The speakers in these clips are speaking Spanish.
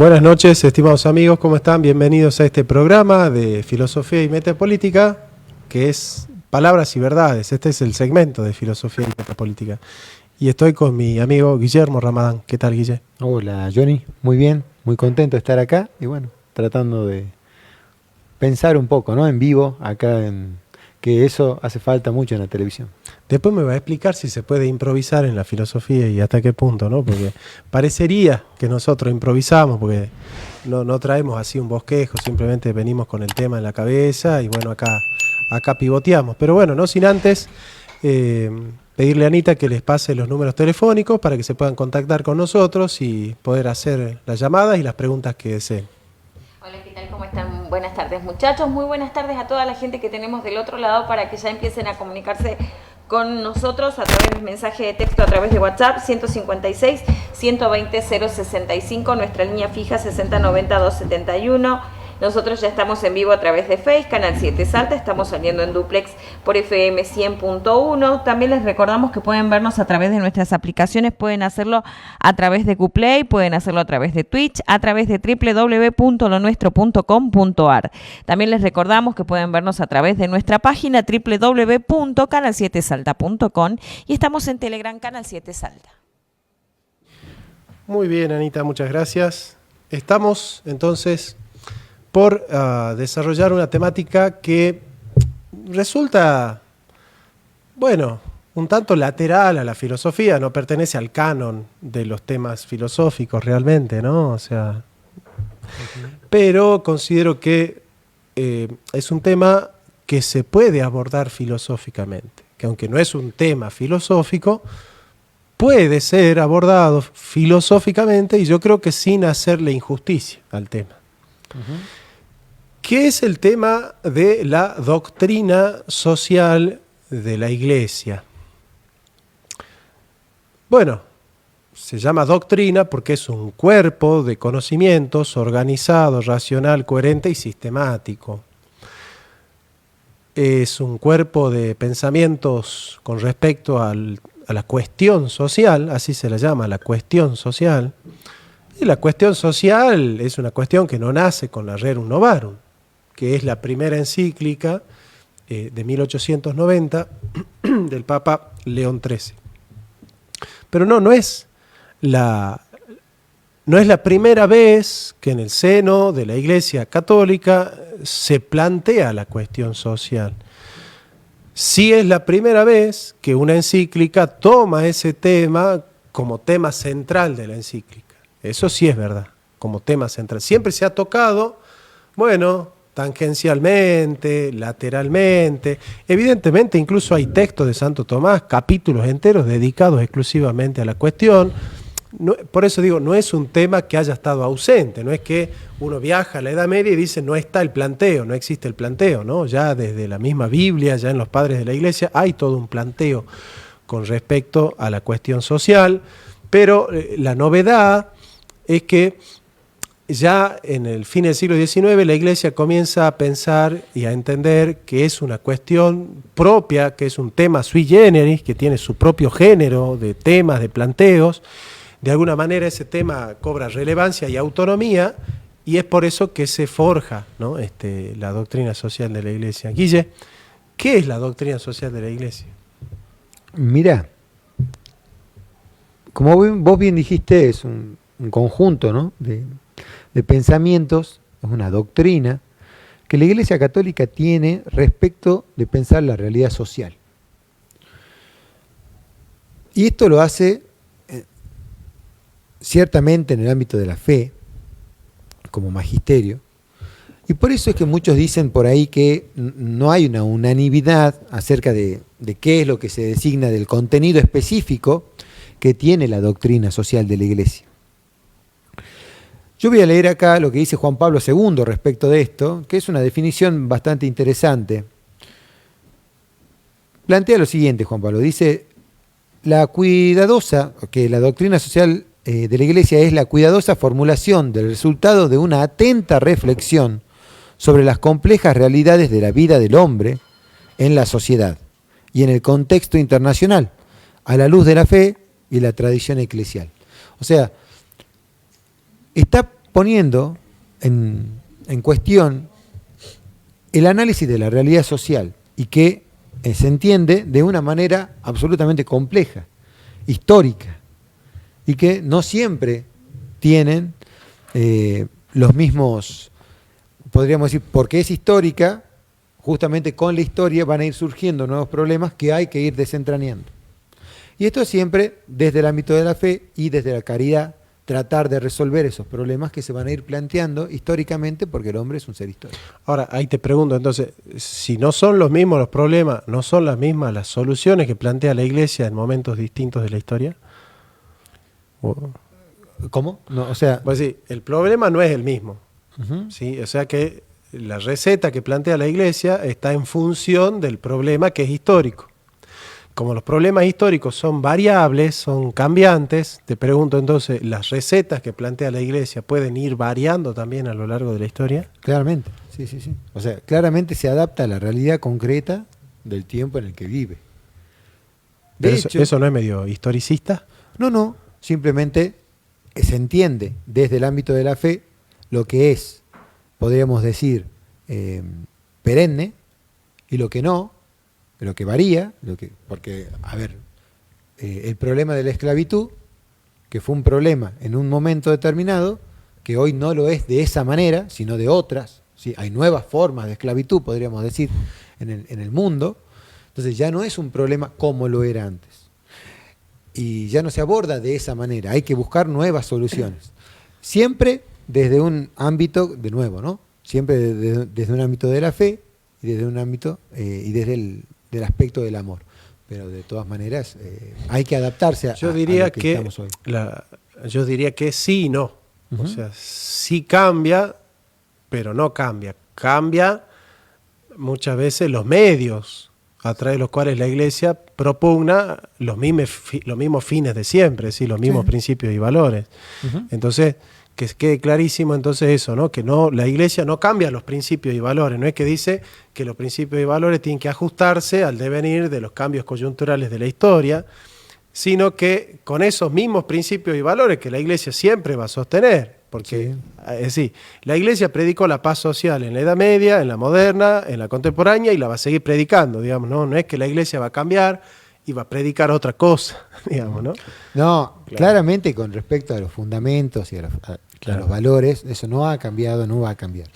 Buenas noches, estimados amigos, ¿cómo están? Bienvenidos a este programa de Filosofía y Metapolítica, que es Palabras y Verdades. Este es el segmento de Filosofía y Metapolítica. Y estoy con mi amigo Guillermo Ramadán. ¿Qué tal, Guille? Hola, Johnny. Muy bien, muy contento de estar acá y bueno, tratando de pensar un poco, ¿no? En vivo, que eso hace falta mucho en la televisión. Después me va a explicar si se puede improvisar en la filosofía y hasta qué punto, ¿no? Porque parecería que nosotros improvisamos, porque no traemos así un bosquejo, simplemente venimos con el tema en la cabeza y bueno, acá pivoteamos. Pero bueno, no sin antes pedirle a Anita que les pase los números telefónicos para que se puedan contactar con nosotros y poder hacer las llamadas y las preguntas que deseen. Hola, ¿qué tal? ¿Cómo están? Buenas tardes, muchachos. Muy buenas tardes a toda la gente que tenemos del otro lado para que ya empiecen a comunicarse con nosotros a través de mensaje de texto, a través de WhatsApp 156-120-065, nuestra línea fija 6090-271. Nosotros ya estamos en vivo a través de Face, Canal 7 Salta, estamos saliendo en duplex por FM 100.1. También les recordamos que pueden vernos a través de nuestras aplicaciones, pueden hacerlo a través de Qplay, pueden hacerlo a través de Twitch, a través de www.lonuestro.com.ar. También les recordamos que pueden vernos a través de nuestra página www.canal7salta.com y estamos en Telegram Canal 7 Salta. Muy bien, Anita, muchas gracias. Estamos entonces por desarrollar una temática que resulta, bueno, un tanto lateral a la filosofía, no pertenece al canon de los temas filosóficos realmente, ¿no? O sea, pero considero que es un tema que se puede abordar filosóficamente, que aunque no es un tema filosófico, puede ser abordado filosóficamente y yo creo que sin hacerle injusticia al tema. ¿Qué es el tema de la doctrina social de la Iglesia? Bueno, se llama doctrina porque es un cuerpo de conocimientos organizado, racional, coherente y sistemático. Es un cuerpo de pensamientos con respecto a la cuestión social, así se la llama, la cuestión social. Y la cuestión social es una cuestión que no nace con la Rerum Novarum, que es la primera encíclica de 1890 del Papa León XIII. Pero no es la primera vez que en el seno de la Iglesia Católica se plantea la cuestión social. Sí es la primera vez que una encíclica toma ese tema como tema central de la encíclica. Eso sí es verdad, como tema central. Siempre se ha tocado, bueno, tangencialmente, lateralmente. Evidentemente, incluso hay textos de Santo Tomás, capítulos enteros dedicados exclusivamente a la cuestión. No, por eso digo, no es un tema que haya estado ausente, no es que uno viaja a la Edad Media y dice no está el planteo, no existe el planteo, ¿no? Ya desde la misma Biblia, ya en los padres de la Iglesia, hay todo un planteo con respecto a la cuestión social, pero la novedad es que ya en el fin del siglo XIX la Iglesia comienza a pensar y a entender que es una cuestión propia, que es un tema sui generis, que tiene su propio género de temas, de planteos. De alguna manera ese tema cobra relevancia y autonomía y es por eso que se forja, ¿no? La doctrina social de la Iglesia. Guille, ¿qué es la doctrina social de la Iglesia? Mirá, como vos bien dijiste, es un conjunto, ¿no? de pensamientos, es una doctrina que la Iglesia Católica tiene respecto de pensar la realidad social. Y esto lo hace ciertamente en el ámbito de la fe, como magisterio, y por eso es que muchos dicen por ahí que no hay una unanimidad acerca de qué es lo que se designa del contenido específico que tiene la doctrina social de la Iglesia. Yo voy a leer acá lo que dice Juan Pablo II respecto de esto, que es una definición bastante interesante. Plantea lo siguiente, Juan Pablo, dice, la doctrina social de la Iglesia es la cuidadosa formulación del resultado de una atenta reflexión sobre las complejas realidades de la vida del hombre en la sociedad y en el contexto internacional, a la luz de la fe y la tradición eclesial. O sea, está poniendo en cuestión el análisis de la realidad social y que se entiende de una manera absolutamente compleja, histórica, y que no siempre tienen los mismos, podríamos decir, porque es histórica, justamente con la historia van a ir surgiendo nuevos problemas que hay que ir desentrañando. Y esto siempre desde el ámbito de la fe y desde la caridad, tratar de resolver esos problemas que se van a ir planteando históricamente porque el hombre es un ser histórico. Ahora, ahí te pregunto, entonces, si no son los mismos los problemas, ¿no son las mismas las soluciones que plantea la Iglesia en momentos distintos de la historia? ¿Cómo? No, o sea, Pues sí, el problema no es el mismo. uh-huh. ¿Sí? O sea que la receta que plantea la Iglesia está en función del problema que es histórico. Como los problemas históricos son variables, son cambiantes, te pregunto entonces, ¿las recetas que plantea la Iglesia pueden ir variando también a lo largo de la historia? Claramente, sí, sí, sí. O sea, claramente se adapta a la realidad concreta del tiempo en el que vive. De Pero hecho, ¿eso no es medio historicista? no, simplemente se entiende desde el ámbito de la fe lo que es, podríamos decir, perenne y lo que no, lo que varía, porque, a ver, el problema de la esclavitud, que fue un problema en un momento determinado, que hoy no lo es de esa manera, sino de otras, ¿sí? Hay nuevas formas de esclavitud, podríamos decir, en el mundo, entonces ya no es un problema como lo era antes. Y ya no se aborda de esa manera, hay que buscar nuevas soluciones. Siempre desde un ámbito, de nuevo, ¿no? Siempre desde un ámbito de la fe y desde un ámbito y desde del aspecto del amor. Pero de todas maneras hay que adaptarse a lo que estamos hoy. Yo diría que sí y no. Uh-huh. O sea, sí cambia, pero no cambia. Cambia muchas veces los medios a través de los cuales la Iglesia propugna los mismos fines de siempre, ¿sí? Los mismos principios y valores. Uh-huh. Entonces, que quede clarísimo entonces eso, ¿no? Que no, la Iglesia no cambia los principios y valores, no es que dice que los principios y valores tienen que ajustarse al devenir de los cambios coyunturales de la historia, sino que con esos mismos principios y valores que la Iglesia siempre va a sostener, porque es decir, la Iglesia predicó la paz social en la Edad Media, en la moderna, en la contemporánea y la va a seguir predicando, digamos, no es que la Iglesia va a cambiar y va a predicar otra cosa, digamos, ¿no? No, Claro. claramente con respecto a los fundamentos y a los valores, eso no ha cambiado, no va a cambiar.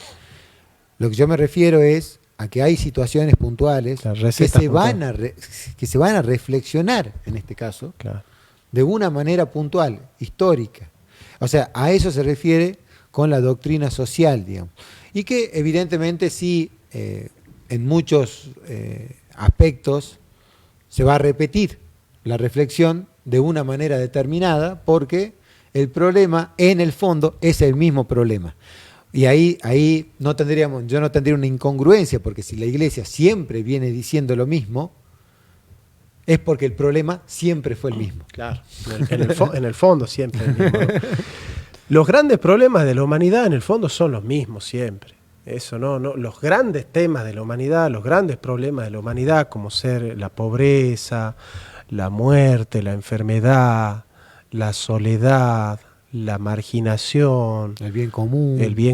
Lo que yo me refiero es a que hay situaciones puntuales que se van a reflexionar, en este caso, Claro. de una manera puntual, histórica. O sea, a eso se refiere con la doctrina social, digamos. Y que evidentemente sí, en muchos aspectos, se va a repetir la reflexión de una manera determinada porque el problema en el fondo es el mismo problema. Y ahí yo no tendría una incongruencia, porque si la Iglesia siempre viene diciendo lo mismo, es porque el problema siempre fue el mismo. Claro, en el fondo siempre el mismo, ¿no? Los grandes problemas de la humanidad en el fondo son los mismos siempre. Eso no, los grandes temas de la humanidad, los grandes problemas de la humanidad, como ser la pobreza, la muerte, la enfermedad, la soledad, la marginación, El bien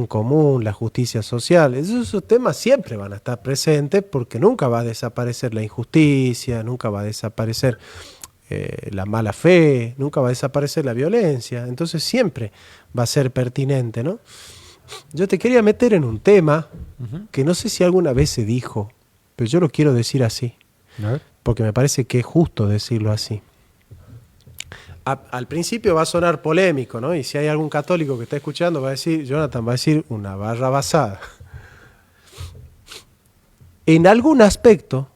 común, la justicia social, esos temas siempre van a estar presentes porque nunca va a desaparecer la injusticia, nunca va a desaparecer la mala fe, nunca va a desaparecer la violencia, entonces siempre va a ser pertinente, ¿no? Yo te quería meter en un tema que no sé si alguna vez se dijo, pero yo lo quiero decir así, porque me parece que es justo decirlo así. Al principio va a sonar polémico, ¿no? Y si hay algún católico que está escuchando, va a decir, Jonathan va a decir una barra basada. En algún aspecto,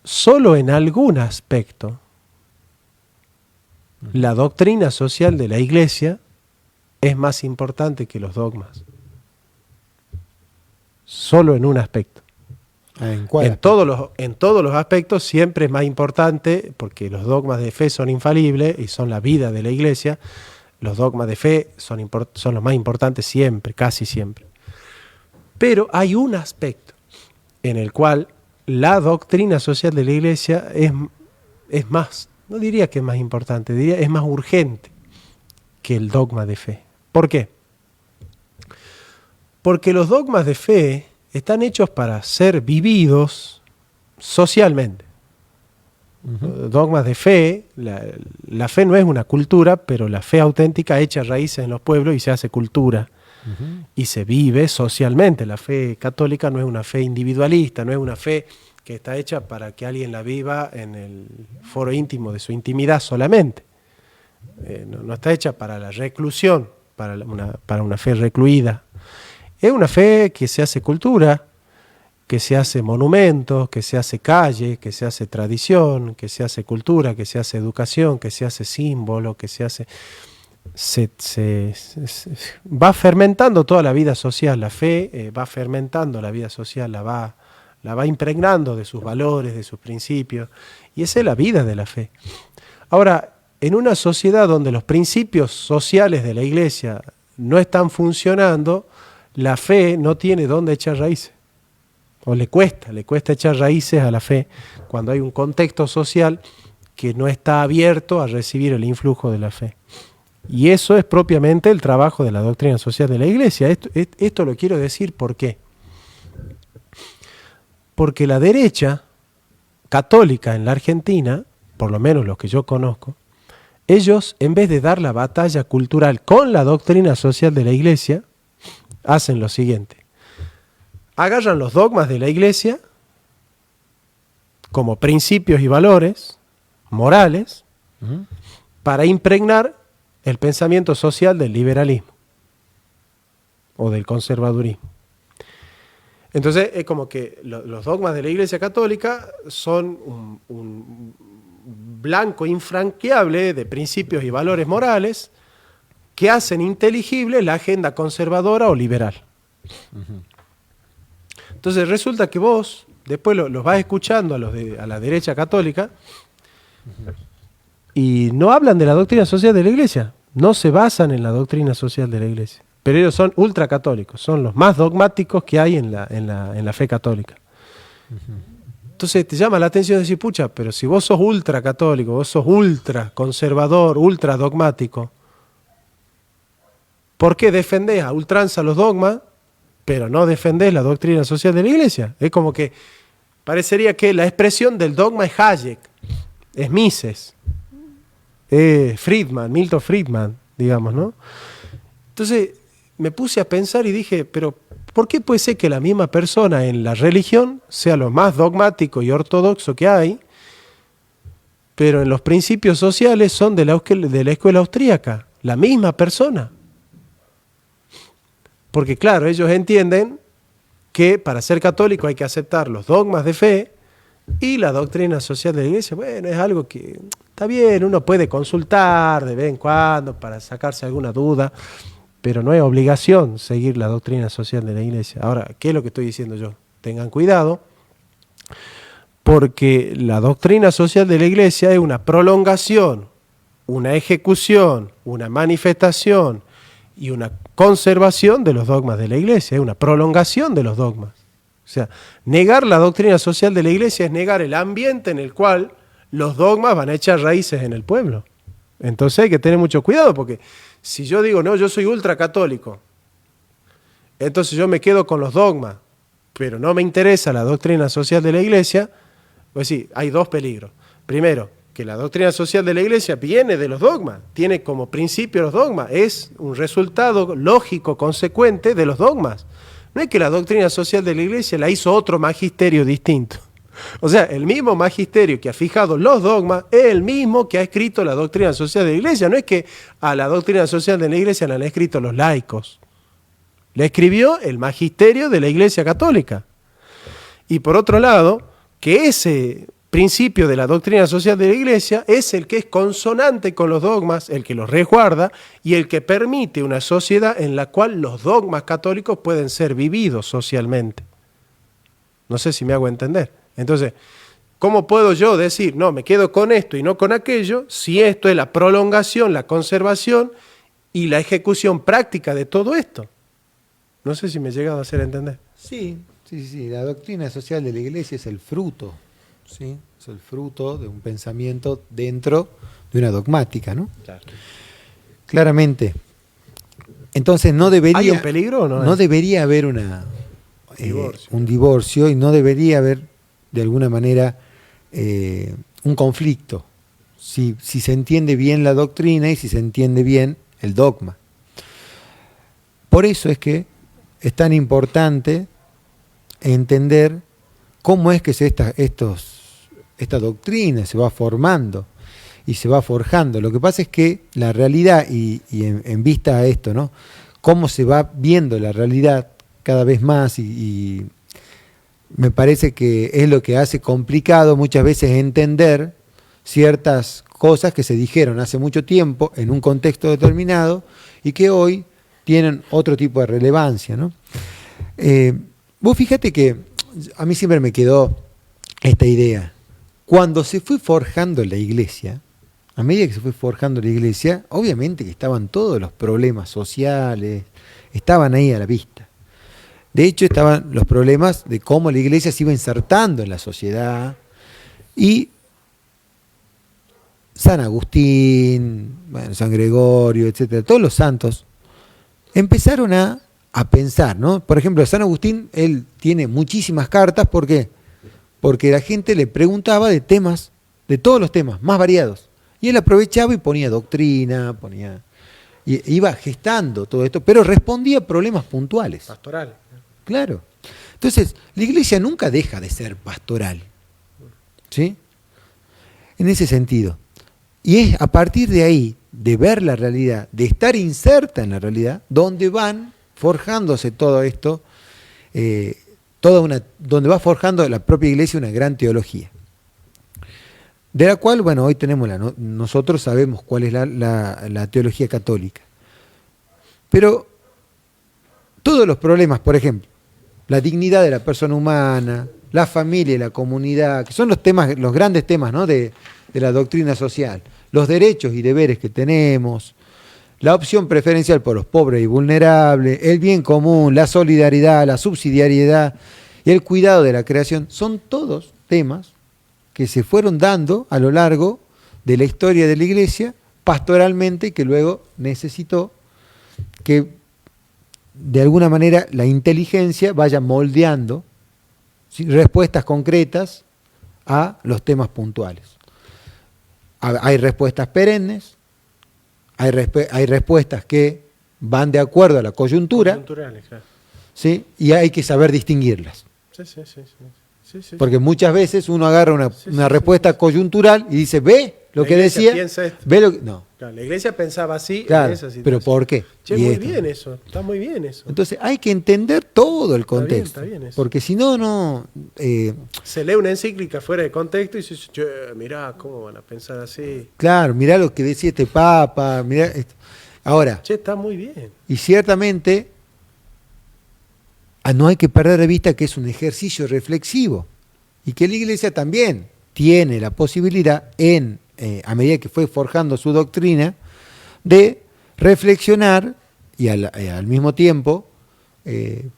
solo en algún aspecto, la doctrina social de la Iglesia es más importante que los dogmas. Solo en un aspecto. ¿En cuál? En todos los aspectos siempre es más importante, porque los dogmas de fe son infalibles y son la vida de la Iglesia. Los dogmas de fe son los más importantes siempre, casi siempre. Pero hay un aspecto en el cual la doctrina social de la Iglesia es más, no diría que es más importante, diría es más urgente que el dogma de fe. ¿Por qué? Porque los dogmas de fe están hechos para ser vividos socialmente. Dogmas de fe, la fe no es una cultura, pero la fe auténtica echa raíces en los pueblos y se hace cultura. Y se vive socialmente. La fe católica no es una fe individualista, no es una fe que está hecha para que alguien la viva en el foro íntimo de su intimidad solamente. No está hecha para la reclusión, para una fe recluida. Es una fe que se hace cultura, que se hace monumentos, que se hace calle, que se hace tradición, que se hace cultura, que se hace educación, que se hace símbolo, que se hace... va fermentando toda la vida social. La fe va fermentando la vida social, la va impregnando de sus valores, de sus principios, y esa es la vida de la fe. Ahora, en una sociedad donde los principios sociales de la Iglesia no están funcionando, la fe no tiene dónde echar raíces, o le cuesta echar raíces a la fe cuando hay un contexto social que no está abierto a recibir el influjo de la fe. Y eso es propiamente el trabajo de la doctrina social de la Iglesia. Esto lo quiero decir, ¿por qué? Porque la derecha católica en la Argentina, por lo menos los que yo conozco, ellos, en vez de dar la batalla cultural con la doctrina social de la Iglesia, hacen lo siguiente. Agarran los dogmas de la Iglesia como principios y valores morales para impregnar el pensamiento social del liberalismo o del conservadurismo. Entonces es como que los dogmas de la Iglesia Católica son un blanco infranqueable de principios y valores morales que hacen inteligible la agenda conservadora o liberal. Entonces resulta que vos después los vas escuchando a la derecha católica y no hablan de la doctrina social de la Iglesia, no se basan en la doctrina social de la Iglesia. Pero ellos son ultracatólicos, son los más dogmáticos que hay en la fe católica. Entonces te llama la atención decir, pucha, pero si vos sos ultracatólico, vos sos ultra conservador, ultra dogmático, ¿por qué defendés a ultranza los dogmas, pero no defendés la doctrina social de la Iglesia? Es como que parecería que la expresión del dogma es Hayek, es Mises, es Friedman, Milton Friedman, digamos, ¿no? Entonces me puse a pensar y dije, pero ¿por qué puede ser que la misma persona en la religión sea lo más dogmático y ortodoxo que hay, pero en los principios sociales son de la escuela austríaca, la misma persona? Porque claro, ellos entienden que para ser católico hay que aceptar los dogmas de fe y la doctrina social de la Iglesia. Bueno, es algo que está bien, uno puede consultar de vez en cuando para sacarse alguna duda, pero no es obligación seguir la doctrina social de la Iglesia. Ahora, ¿qué es lo que estoy diciendo yo? Tengan cuidado, porque la doctrina social de la Iglesia es una prolongación, una ejecución, una manifestación y una conservación de los dogmas de la Iglesia, es una prolongación de los dogmas. O sea, negar la doctrina social de la Iglesia es negar el ambiente en el cual los dogmas van a echar raíces en el pueblo. Entonces hay que tener mucho cuidado, porque si yo digo, no, yo soy ultracatólico, entonces yo me quedo con los dogmas, pero no me interesa la doctrina social de la Iglesia, pues sí, hay dos peligros. Primero, que la doctrina social de la Iglesia viene de los dogmas, tiene como principio los dogmas, es un resultado lógico, consecuente de los dogmas. No es que la doctrina social de la Iglesia la hizo otro magisterio distinto. O sea, el mismo magisterio que ha fijado los dogmas es el mismo que ha escrito la doctrina social de la Iglesia. No es que a la doctrina social de la Iglesia la han escrito los laicos. La escribió el magisterio de la Iglesia Católica. Y por otro lado, que ese principio de la doctrina social de la Iglesia es el que es consonante con los dogmas, el que los resguarda y el que permite una sociedad en la cual los dogmas católicos pueden ser vividos socialmente. No sé si me hago entender. Entonces, ¿cómo puedo yo decir, no, me quedo con esto y no con aquello, si esto es la prolongación, la conservación y la ejecución práctica de todo esto? No sé si me he llegado a hacer entender. Sí. La doctrina social de la Iglesia es el fruto, ¿sí? Es el fruto de un pensamiento dentro de una dogmática, ¿no? Claro. Claramente, Entonces no ¿Hay debería, un peligro o no? no debería haber un divorcio y no debería haber de alguna manera un conflicto si se entiende bien la doctrina y si se entiende bien el dogma. Por eso es que es tan importante entender cómo es que esta doctrina se va formando y se va forjando. Lo que pasa es que la realidad, y en vista a esto, ¿no? Cómo se va viendo la realidad cada vez más y me parece que es lo que hace complicado muchas veces entender ciertas cosas que se dijeron hace mucho tiempo en un contexto determinado y que hoy tienen otro tipo de relevancia, ¿no? Vos fíjate que a mí siempre me quedó esta idea. Cuando se fue forjando la iglesia, a medida que se fue forjando la iglesia, obviamente que estaban todos los problemas sociales, estaban ahí a la vista. De hecho, estaban los problemas de cómo la iglesia se iba insertando en la sociedad y San Agustín, bueno, San Gregorio, etcétera, todos los santos empezaron a pensar, ¿no? Por ejemplo, San Agustín, él tiene muchísimas cartas, ¿por qué? Porque la gente le preguntaba de temas, de todos los temas, más variados. Y él aprovechaba y ponía doctrina, y iba gestando todo esto, pero respondía a problemas puntuales. Pastoral. Claro. Entonces, la iglesia nunca deja de ser pastoral. ¿Sí? En ese sentido. Y es a partir de ahí, de ver la realidad, de estar inserta en la realidad, donde van forjándose todo esto, donde va forjando la propia iglesia una gran teología. De la cual, bueno, hoy tenemos nosotros sabemos cuál es la teología católica. Pero todos los problemas, por ejemplo, la dignidad de la persona humana, la familia y la comunidad, que son los grandes temas, ¿no? de la doctrina social, los derechos y deberes que tenemos, la opción preferencial por los pobres y vulnerables, el bien común, la solidaridad, la subsidiariedad y el cuidado de la creación, son todos temas que se fueron dando a lo largo de la historia de la iglesia pastoralmente y que luego necesitó que de alguna manera la inteligencia vaya moldeando, ¿sí?, respuestas concretas a los temas puntuales. Hay respuestas perennes, hay respuestas que van de acuerdo a la coyuntura, Culturales, claro. ¿sí?, y hay que saber distinguirlas. Sí. Porque muchas veces uno agarra una respuesta coyuntural y dice, ve lo que decía, ve lo que... No. Claro, la iglesia pensaba así, Claro, en esa situación. pero ¿por qué? Che, Y muy esto. bien eso, está muy bien eso. Entonces hay que entender todo el contexto, está bien eso. porque si no... Se lee una encíclica fuera de contexto y se dice, che, mirá, ¿cómo van a pensar así? claro, mirá lo que decía este Papa, mirá esto. Ahora, Che, está muy bien. y ciertamente no hay que perder de vista que es un ejercicio reflexivo y que la iglesia también tiene la posibilidad, a medida que fue forjando su doctrina, de reflexionar y al mismo tiempo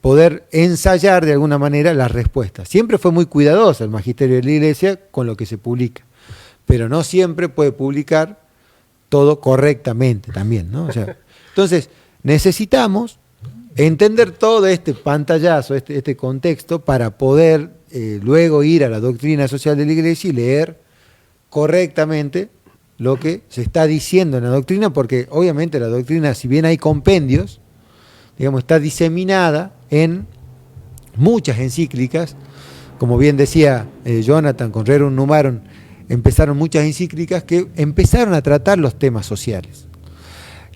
poder ensayar de alguna manera las respuestas. Siempre fue muy cuidadosa el magisterio de la iglesia con lo que se publica, pero no siempre puede publicar todo correctamente también, ¿no? O sea, entonces, necesitamos entender todo este pantallazo, este contexto, para poder luego ir a la doctrina social de la iglesia y leer correctamente lo que se está diciendo en la doctrina, porque obviamente la doctrina, si bien hay compendios, digamos, está diseminada en muchas encíclicas, como bien decía Jonathan, con Rerum Novarum, empezaron muchas encíclicas que empezaron a tratar los temas sociales.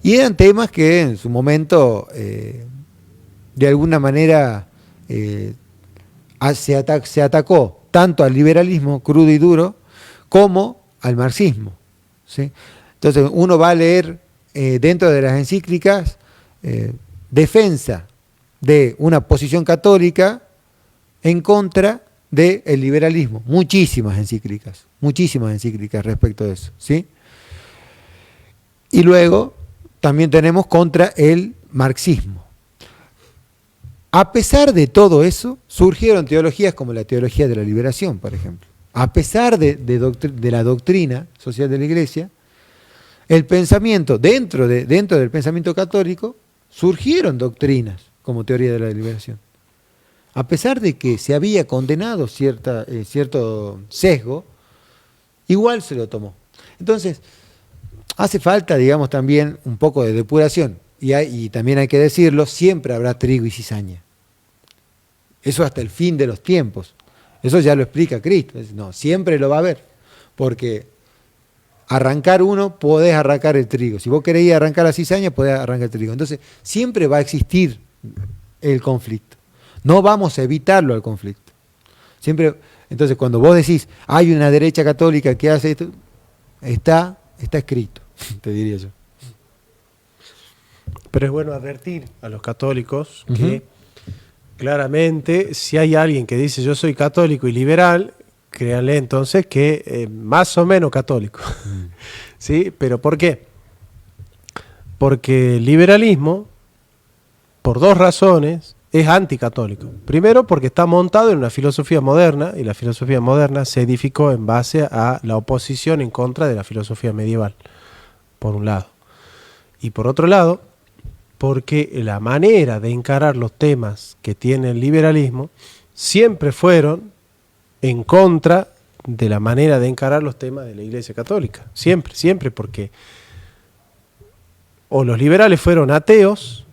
Y eran temas que en su momento, de alguna manera, se atacó tanto al liberalismo crudo y duro como al marxismo, ¿sí? Entonces uno va a leer dentro de las encíclicas defensa de una posición católica en contra del liberalismo. Muchísimas encíclicas respecto de eso, ¿sí? Y luego también tenemos contra el marxismo. A pesar de todo eso, surgieron teologías como la teología de la liberación, por ejemplo. A pesar de la doctrina social de la iglesia, el pensamiento, dentro del pensamiento católico, surgieron doctrinas como teoría de la liberación. A pesar de que se había condenado cierto sesgo, igual se lo tomó. Entonces, hace falta, digamos, también un poco de depuración. Y también hay que decirlo, siempre habrá trigo y cizaña. Eso hasta el fin de los tiempos. Eso ya lo explica Cristo. No, siempre lo va a haber. Porque arrancar uno, podés arrancar el trigo. Si vos querés arrancar la cizaña, podés arrancar el trigo. Entonces, siempre va a existir el conflicto. No vamos a evitarlo al conflicto. Siempre, entonces, cuando vos decís, hay una derecha católica que hace esto, está escrito, te diría yo. Pero es bueno advertir a los católicos que claramente si hay alguien que dice yo soy católico y liberal, créanle entonces que más o menos católico. ¿Sí? ¿Pero por qué? Porque el liberalismo, por dos razones, es anticatólico. Primero, porque está montado en una filosofía moderna, y la filosofía moderna se edificó en base a la oposición en contra de la filosofía medieval, por un lado. Y por otro lado, porque la manera de encarar los temas que tiene el liberalismo siempre fueron en contra de la manera de encarar los temas de la Iglesia Católica. Siempre, siempre, porque o los liberales fueron ateos,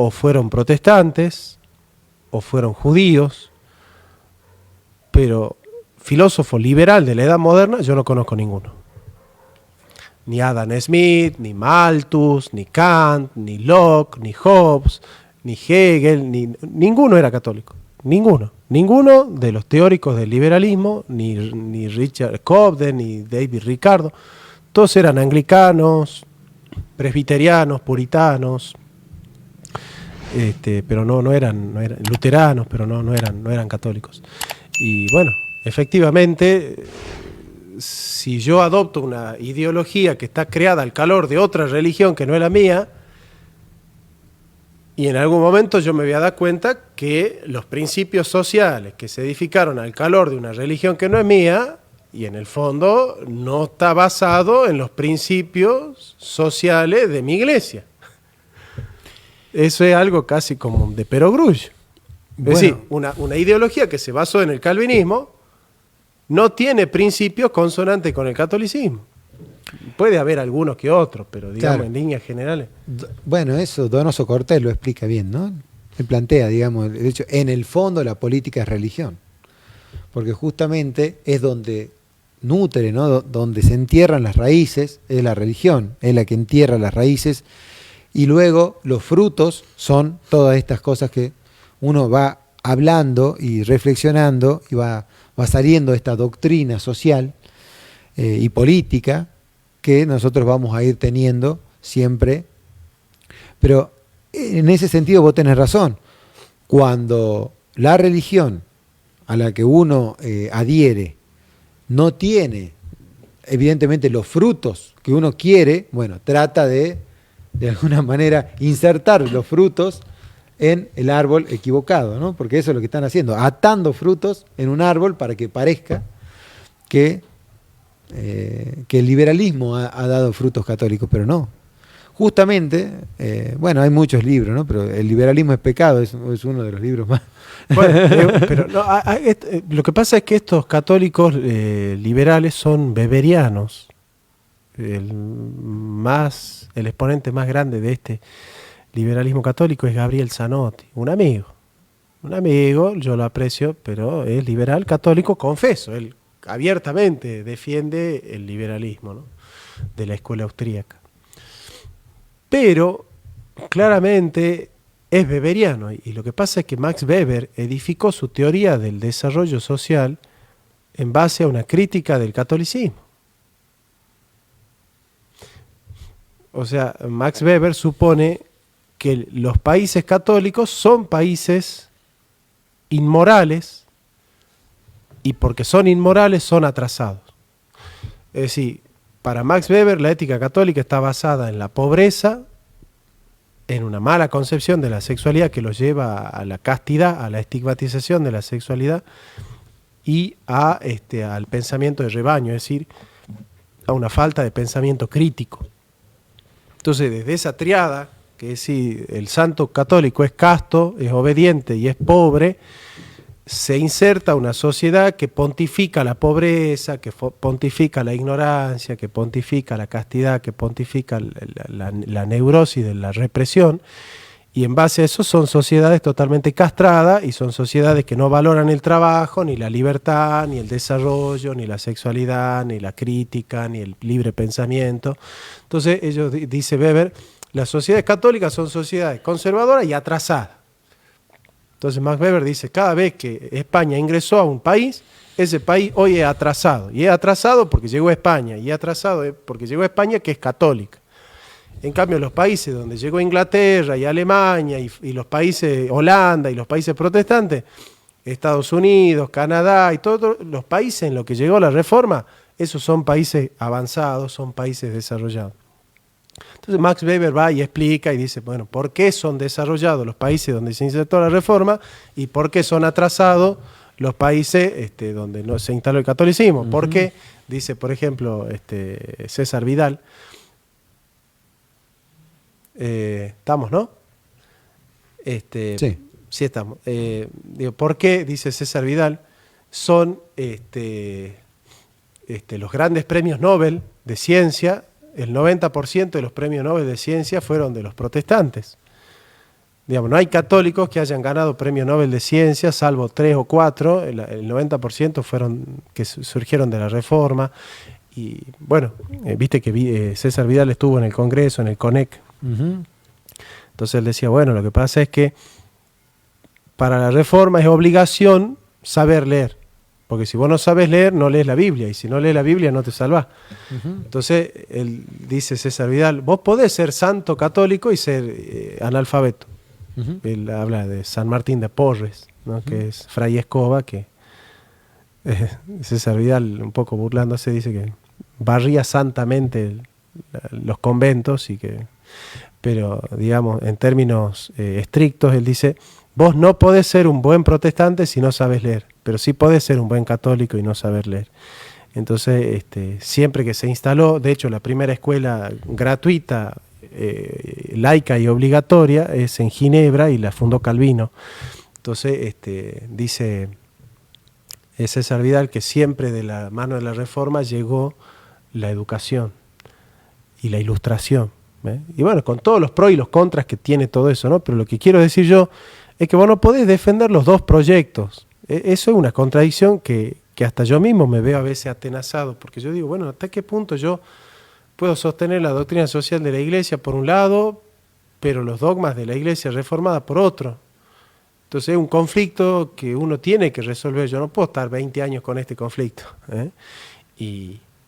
o fueron protestantes, o fueron judíos, pero filósofo liberal de la edad moderna yo no conozco ninguno. Ni Adam Smith, ni Malthus, ni Kant, ni Locke, ni Hobbes, ni Hegel, ninguno era católico. Ninguno de los teóricos del liberalismo, ni Richard Cobden, ni David Ricardo, todos eran anglicanos, presbiterianos, puritanos, pero no eran luteranos, pero no eran católicos. Y bueno, efectivamente, si yo adopto una ideología que está creada al calor de otra religión que no es la mía, y en algún momento yo me voy a dar cuenta que los principios sociales que se edificaron al calor de una religión que no es mía, y en el fondo no está basado en los principios sociales de mi iglesia. Eso es algo casi como de perogrullo. Bueno. Es decir, una ideología que se basó en el calvinismo no tiene principios consonantes con el catolicismo. Puede haber algunos que otros, pero digamos claro, en líneas generales. Bueno, eso Donoso Cortés lo explica bien, ¿no? Él plantea, digamos, de hecho, en el fondo la política es religión. Porque justamente es donde nutre, ¿no? Donde se entierran las raíces, es la religión, es la que entierra las raíces. Y luego los frutos son todas estas cosas que uno va hablando y reflexionando y va saliendo esta doctrina social y política que nosotros vamos a ir teniendo siempre. Pero en ese sentido vos tenés razón. Cuando la religión a la que uno adhiere no tiene evidentemente los frutos que uno quiere, bueno, trata de alguna manera insertar los frutos en el árbol equivocado, ¿no? Porque eso es lo que están haciendo, atando frutos en un árbol para que parezca que el liberalismo ha dado frutos católicos, pero no. Justamente, bueno, hay muchos libros, ¿no? Pero El liberalismo es pecado, es uno de los libros más... Bueno, pero no, lo que pasa es que estos católicos liberales son weberianos. El exponente más grande de este liberalismo católico es Gabriel Zanotti, un amigo, yo lo aprecio, pero es liberal católico, confeso, él abiertamente defiende el liberalismo, ¿no? De la escuela austríaca. Pero claramente es weberiano, y lo que pasa es que Max Weber edificó su teoría del desarrollo social en base a una crítica del catolicismo. O sea, Max Weber supone que los países católicos son países inmorales, y porque son inmorales son atrasados. Es decir, para Max Weber la ética católica está basada en la pobreza, en una mala concepción de la sexualidad que los lleva a la castidad, a la estigmatización de la sexualidad y al pensamiento de rebaño, es decir, a una falta de pensamiento crítico. Entonces, desde esa triada que si el santo católico es casto, es obediente y es pobre, se inserta una sociedad que pontifica la pobreza, que pontifica la ignorancia, que pontifica la castidad, que pontifica la neurosis de la represión, y en base a eso son sociedades totalmente castradas y son sociedades que no valoran el trabajo, ni la libertad, ni el desarrollo, ni la sexualidad, ni la crítica, ni el libre pensamiento. Entonces, dice Weber, las sociedades católicas son sociedades conservadoras y atrasadas. Entonces Max Weber dice, cada vez que España ingresó a un país, ese país hoy es atrasado. Y es atrasado porque llegó a España, y es atrasado porque llegó a España, que es católica. En cambio, los países donde llegó Inglaterra y Alemania y los países, Holanda y los países protestantes, Estados Unidos, Canadá y todos los países en los que llegó la reforma, esos son países avanzados, son países desarrollados. Entonces Max Weber va y explica y dice, bueno, ¿por qué son desarrollados los países donde se insertó la reforma y por qué son atrasados los países donde no se instaló el catolicismo? Uh-huh. ¿Por qué? Dice, por ejemplo, César Vidal. Estamos, ¿no? Sí. Sí estamos. Digo, ¿por qué? Dice César Vidal, son los grandes premios Nobel de ciencia. El 90% de los premios Nobel de ciencia fueron de los protestantes. Digamos, no hay católicos que hayan ganado premio Nobel de ciencia, salvo 3 o 4. El 90% fueron que surgieron de la Reforma. Y bueno, viste que César Vidal estuvo en el Congreso, en el CONEC. Uh-huh. Entonces él decía, bueno, lo que pasa es que para la Reforma es obligación saber leer. Porque si vos no sabes leer, no lees la Biblia. Y si no lees la Biblia, no te salvás. Uh-huh. Entonces, él dice César Vidal, vos podés ser santo católico y ser analfabeto. Uh-huh. Él habla de San Martín de Porres, ¿no? Uh-huh. Que es Fray Escoba, que César Vidal, un poco burlándose, dice que barría santamente los conventos. Pero, digamos, en términos estrictos, él dice, vos no podés ser un buen protestante si no sabes leer. Pero sí podés ser un buen católico y no saber leer. Entonces, siempre que se instaló, de hecho, la primera escuela gratuita, laica y obligatoria es en Ginebra y la fundó Calvino. Entonces, dice César Vidal que siempre de la mano de la Reforma llegó la educación y la ilustración. Y bueno, con todos los pros y los contras que tiene todo eso, ¿no? Pero lo que quiero decir yo es que vos no podés defender los dos proyectos. Eso es una contradicción que hasta yo mismo me veo a veces atenazado, porque yo digo, bueno, ¿hasta qué punto yo puedo sostener la doctrina social de la Iglesia por un lado, pero los dogmas de la Iglesia reformada por otro? Entonces es un conflicto que uno tiene que resolver. Yo no puedo estar 20 años con este conflicto,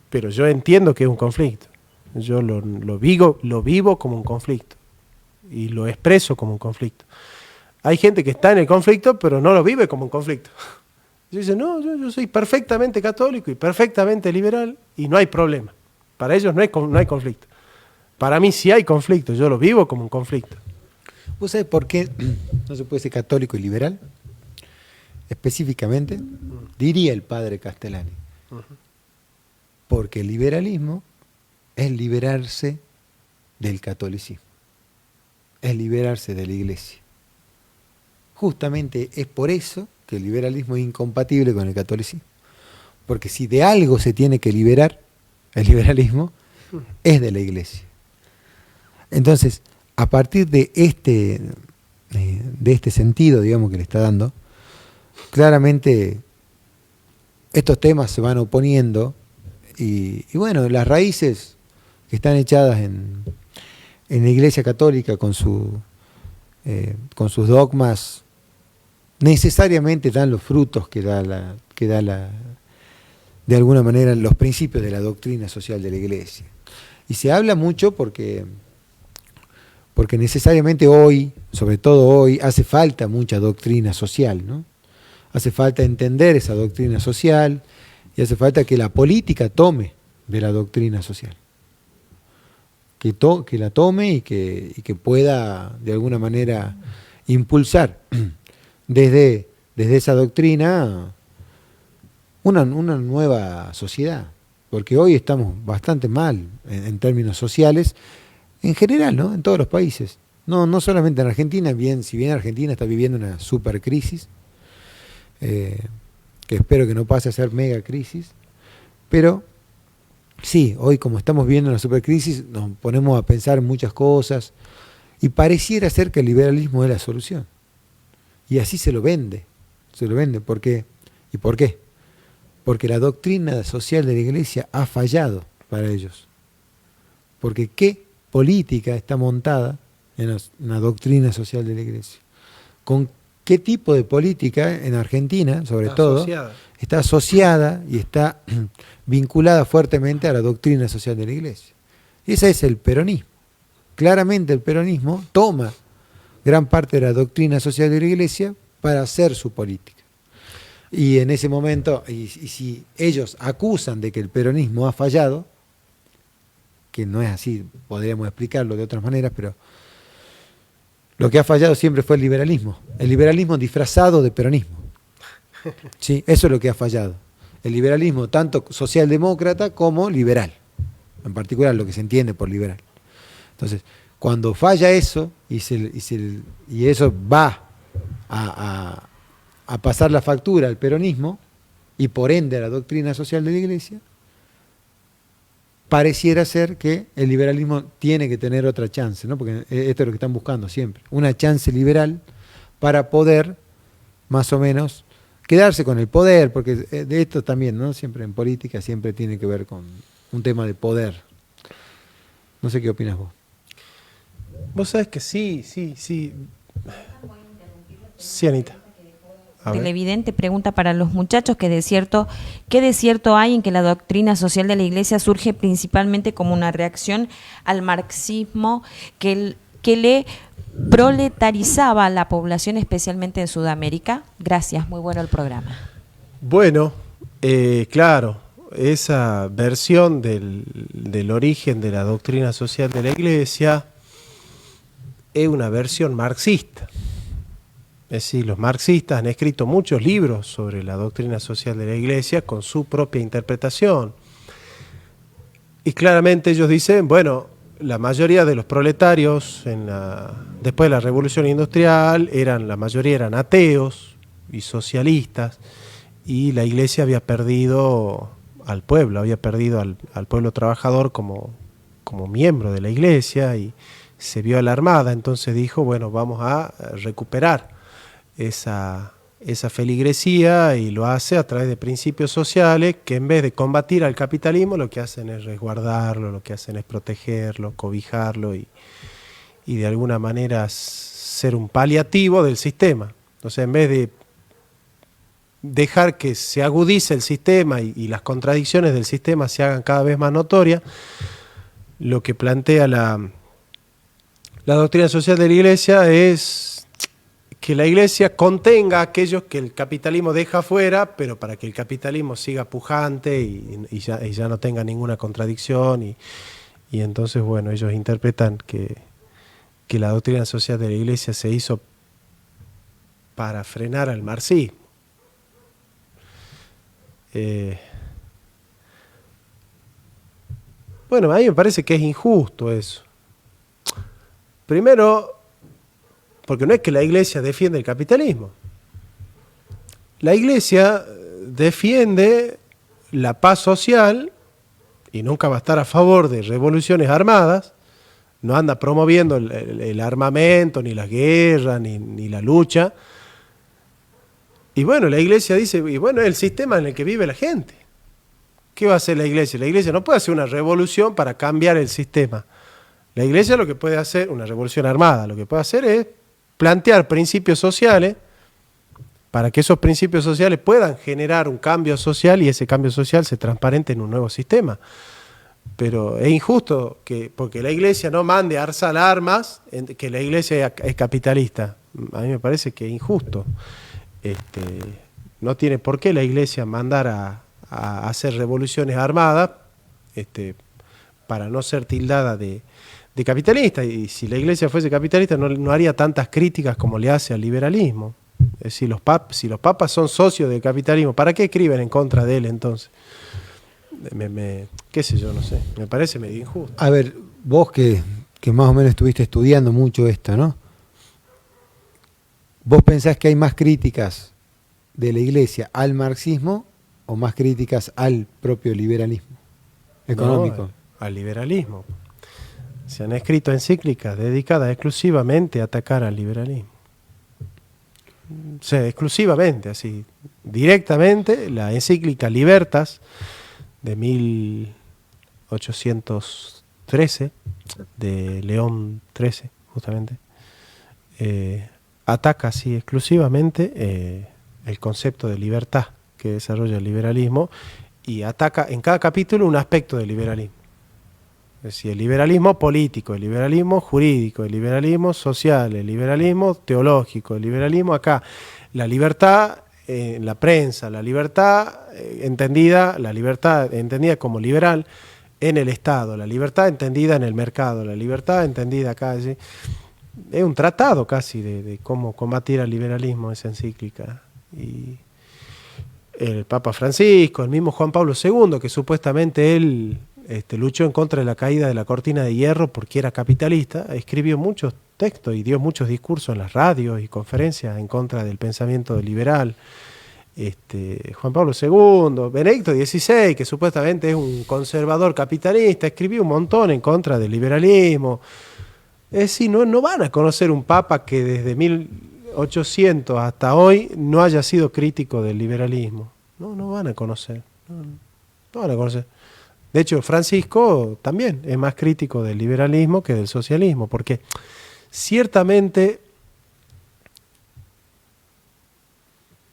pero yo entiendo que es un conflicto. Yo lo vivo como un conflicto y lo expreso como un conflicto. Hay gente que está en el conflicto, pero no lo vive como un conflicto. Dice, no, yo soy perfectamente católico y perfectamente liberal y no hay problema. Para ellos no hay conflicto. Para mí sí hay conflicto, yo lo vivo como un conflicto. ¿Vos sabés por qué no se puede ser católico y liberal? Específicamente, diría el padre Castellani. Uh-huh. Porque el liberalismo es liberarse del catolicismo, es liberarse de la Iglesia. Justamente es por eso que el liberalismo es incompatible con el catolicismo. Porque si de algo se tiene que liberar el liberalismo, es de la Iglesia. Entonces, a partir de este sentido, digamos, que le está dando, claramente estos temas se van oponiendo y bueno, las raíces que están echadas en la Iglesia Católica con sus dogmas necesariamente dan los frutos que da de alguna manera los principios de la doctrina social de la Iglesia. Y se habla mucho porque necesariamente hoy, sobre todo hoy, hace falta mucha doctrina social, ¿no? Hace falta entender esa doctrina social y hace falta que la política tome de la doctrina social. Que la tome y que pueda de alguna manera impulsar desde esa doctrina una nueva sociedad, porque hoy estamos bastante mal en términos sociales, en general, ¿no? En todos los países. No solamente en Argentina, si bien Argentina está viviendo una supercrisis, que espero que no pase a ser mega crisis, pero sí, hoy como estamos viendo una supercrisis, nos ponemos a pensar en muchas cosas y pareciera ser que el liberalismo es la solución. Y así se lo vende. ¿Por qué? ¿Y por qué? Porque la doctrina social de la Iglesia ha fallado para ellos. Porque ¿qué política está montada en una doctrina social de la Iglesia? ¿Con qué tipo de política en Argentina, sobre todo, está asociada y está vinculada fuertemente a la doctrina social de la Iglesia? Ese es el peronismo. Claramente el peronismo toma gran parte de la doctrina social de la Iglesia para hacer su política. Y en ese momento, y si ellos acusan de que el peronismo ha fallado, que no es así, podríamos explicarlo de otras maneras, pero lo que ha fallado siempre fue el liberalismo disfrazado de peronismo. ¿Sí? Eso es lo que ha fallado. El liberalismo tanto socialdemócrata como liberal, en particular lo que se entiende por liberal. Entonces, cuando falla eso y eso va a pasar la factura al peronismo y por ende a la doctrina social de la Iglesia, pareciera ser que el liberalismo tiene que tener otra chance, ¿no? Porque esto es lo que están buscando siempre, una chance liberal para poder más o menos quedarse con el poder, porque de esto también, ¿no? Siempre en política siempre tiene que ver con un tema de poder. No sé qué opinas vos. Vos sabés que sí. Sí, Anita. Televidente pregunta para los muchachos ¿qué de cierto hay en que la doctrina social de la Iglesia surge principalmente como una reacción al marxismo que le proletarizaba a la población, especialmente en Sudamérica? Gracias, muy bueno el programa. Bueno, claro, esa versión del origen de la doctrina social de la Iglesia es una versión marxista. Es decir, los marxistas han escrito muchos libros sobre la doctrina social de la Iglesia con su propia interpretación. Y claramente ellos dicen, bueno, la mayoría de los proletarios después de la Revolución Industrial, la mayoría eran ateos y socialistas, y la Iglesia había perdido al pueblo, había perdido al pueblo trabajador como miembro de la Iglesia, y se vio alarmada. Entonces dijo, bueno, vamos a recuperar esa feligresía, y lo hace a través de principios sociales que en vez de combatir al capitalismo lo que hacen es resguardarlo, lo que hacen es protegerlo, cobijarlo y de alguna manera ser un paliativo del sistema. O sea, en vez de dejar que se agudice el sistema y las contradicciones del sistema se hagan cada vez más notorias, lo que plantea la doctrina social de la Iglesia es que la Iglesia contenga a aquellos que el capitalismo deja afuera, pero para que el capitalismo siga pujante y ya no tenga ninguna contradicción. Y entonces, bueno, ellos interpretan que la doctrina social de la Iglesia se hizo para frenar al marxismo. Bueno, a mí me parece que es injusto eso. Primero, porque no es que la Iglesia defiende el capitalismo. La Iglesia defiende la paz social y nunca va a estar a favor de revoluciones armadas. No anda promoviendo el armamento, ni la guerra, ni la lucha. Y bueno, la Iglesia dice, y bueno, es el sistema en el que vive la gente. ¿Qué va a hacer la Iglesia? La Iglesia no puede hacer una revolución para cambiar el sistema. La Iglesia lo que puede hacer, una revolución armada, lo que puede hacer es plantear principios sociales para que esos principios sociales puedan generar un cambio social y ese cambio social se transparente en un nuevo sistema. Pero es injusto porque la Iglesia no mande a alzar armas, que la Iglesia es capitalista. A mí me parece que es injusto. No tiene por qué la Iglesia mandar a hacer revoluciones armadas para no ser tildada de capitalista. Y si la Iglesia fuese capitalista no haría tantas críticas como le hace al liberalismo. Es decir, si los papas son socios del capitalismo, ¿para qué escriben en contra de él entonces? Qué sé yo, no sé. Me parece medio injusto. A ver, vos que que más o menos estuviste estudiando mucho esto, ¿no? ¿Vos pensás que hay más críticas de la Iglesia al marxismo o más críticas al propio liberalismo económico? No, al liberalismo. Se han escrito encíclicas dedicadas exclusivamente a atacar al liberalismo. O sea, exclusivamente, así, directamente, la encíclica Libertas de 1813, de León XIII, justamente, ataca así exclusivamente el concepto de libertad que desarrolla el liberalismo y ataca en cada capítulo un aspecto del liberalismo. Es decir, el liberalismo político, el liberalismo jurídico, el liberalismo social, el liberalismo teológico, el liberalismo acá, la libertad en la prensa, la libertad entendida como liberal en el Estado, la libertad entendida en el mercado, la libertad entendida acá. ¿Sí? Es un tratado casi de cómo combatir al liberalismo, esa encíclica. Y el Papa Francisco, el mismo Juan Pablo II, que supuestamente él luchó en contra de la caída de la cortina de hierro porque era capitalista, escribió muchos textos y dio muchos discursos en las radios y conferencias en contra del pensamiento liberal. Juan Pablo II, Benedicto XVI, que supuestamente es un conservador capitalista, escribió un montón en contra del liberalismo. Es decir, no van a conocer un papa que desde 1800 hasta hoy no haya sido crítico del liberalismo. No van a conocer. No van a conocer. De hecho, Francisco también es más crítico del liberalismo que del socialismo, porque ciertamente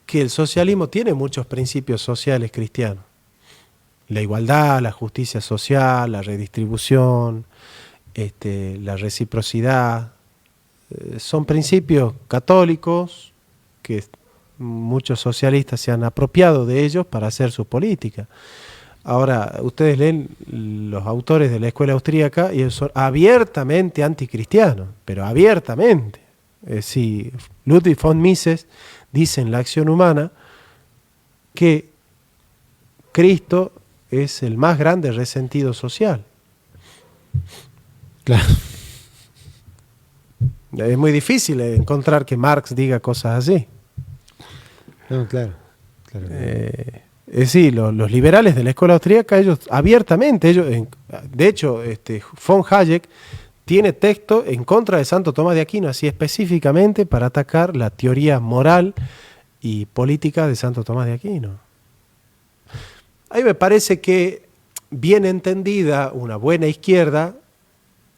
que el socialismo tiene muchos principios sociales cristianos. La igualdad, la justicia social, la redistribución, la reciprocidad, son principios católicos que muchos socialistas se han apropiado de ellos para hacer su política. Ahora, ustedes leen los autores de la escuela austríaca y ellos son abiertamente anticristianos, pero abiertamente. Sí, Ludwig von Mises dice en La acción humana que Cristo es el más grande resentido social. Claro. Es muy difícil encontrar que Marx diga cosas así. No, claro. Es decir, los liberales de la escuela austríaca, ellos abiertamente, de hecho, von Hayek tiene texto en contra de Santo Tomás de Aquino, así específicamente para atacar la teoría moral y política de Santo Tomás de Aquino. A mí me parece que, bien entendida, una buena izquierda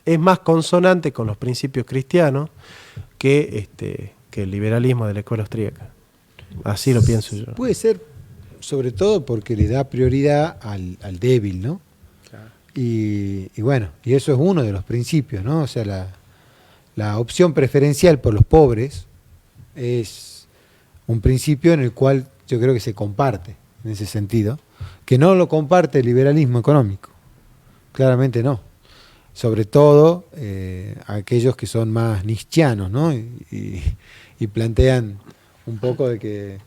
es más consonante con los principios cristianos que el liberalismo de la escuela austríaca. Así lo pienso yo. Puede ser, sobre todo porque le da prioridad al débil, ¿no? Claro. Y bueno, y eso es uno de los principios, ¿no? O sea, la opción preferencial por los pobres es un principio en el cual yo creo que se comparte, en ese sentido, que no lo comparte el liberalismo económico, claramente no. Sobre todo aquellos que son más nietzscheanos, ¿no? Y plantean un poco de que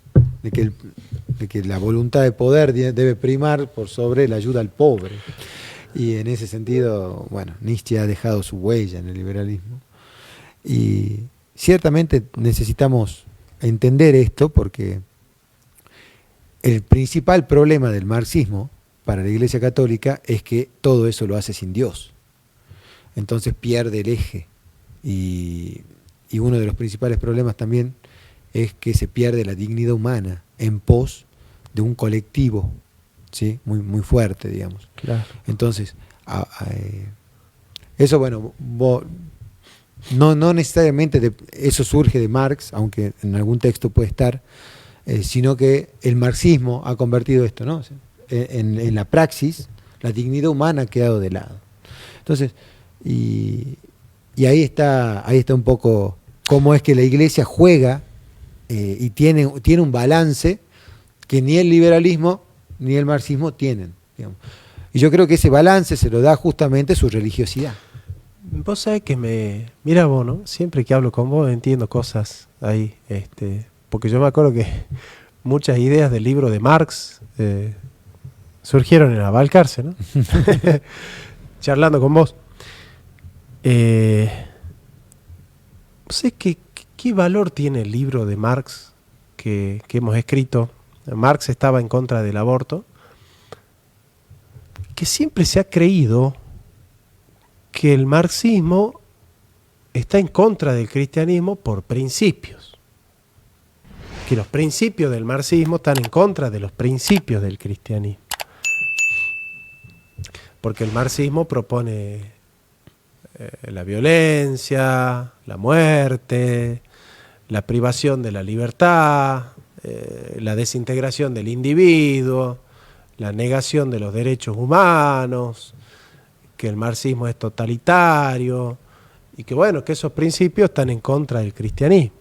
la voluntad de poder debe primar por sobre la ayuda al pobre. Y en ese sentido, bueno, Nietzsche ha dejado su huella en el liberalismo. Y ciertamente necesitamos entender esto porque el principal problema del marxismo para la Iglesia Católica es que todo eso lo hace sin Dios. Entonces pierde el eje. Y uno de los principales problemas también es que se pierde la dignidad humana en pos de un colectivo, ¿sí? muy fuerte, digamos. Claro. Entonces, eso, bueno, no necesariamente eso surge de Marx, aunque en algún texto puede estar, sino que el marxismo ha convertido esto, ¿no? En la praxis, la dignidad humana ha quedado de lado. Entonces, y ahí está un poco cómo es que la Iglesia juega y tiene un balance que ni el liberalismo ni el marxismo tienen, digamos. Y yo creo que ese balance se lo da justamente su religiosidad. Vos sabés que mira vos, ¿no? Siempre que hablo con vos entiendo cosas ahí, porque yo me acuerdo que muchas ideas del libro de Marx surgieron en la Balcarce, ¿no? Charlando con vos. No sé qué valor tiene el libro de Marx que hemos escrito. Marx estaba en contra del aborto, que siempre se ha creído que el marxismo está en contra del cristianismo por principios, que los principios del marxismo están en contra de los principios del cristianismo, porque el marxismo propone la violencia, la muerte, la privación de la libertad, la desintegración del individuo, la negación de los derechos humanos, que el marxismo es totalitario y que bueno, que esos principios están en contra del cristianismo.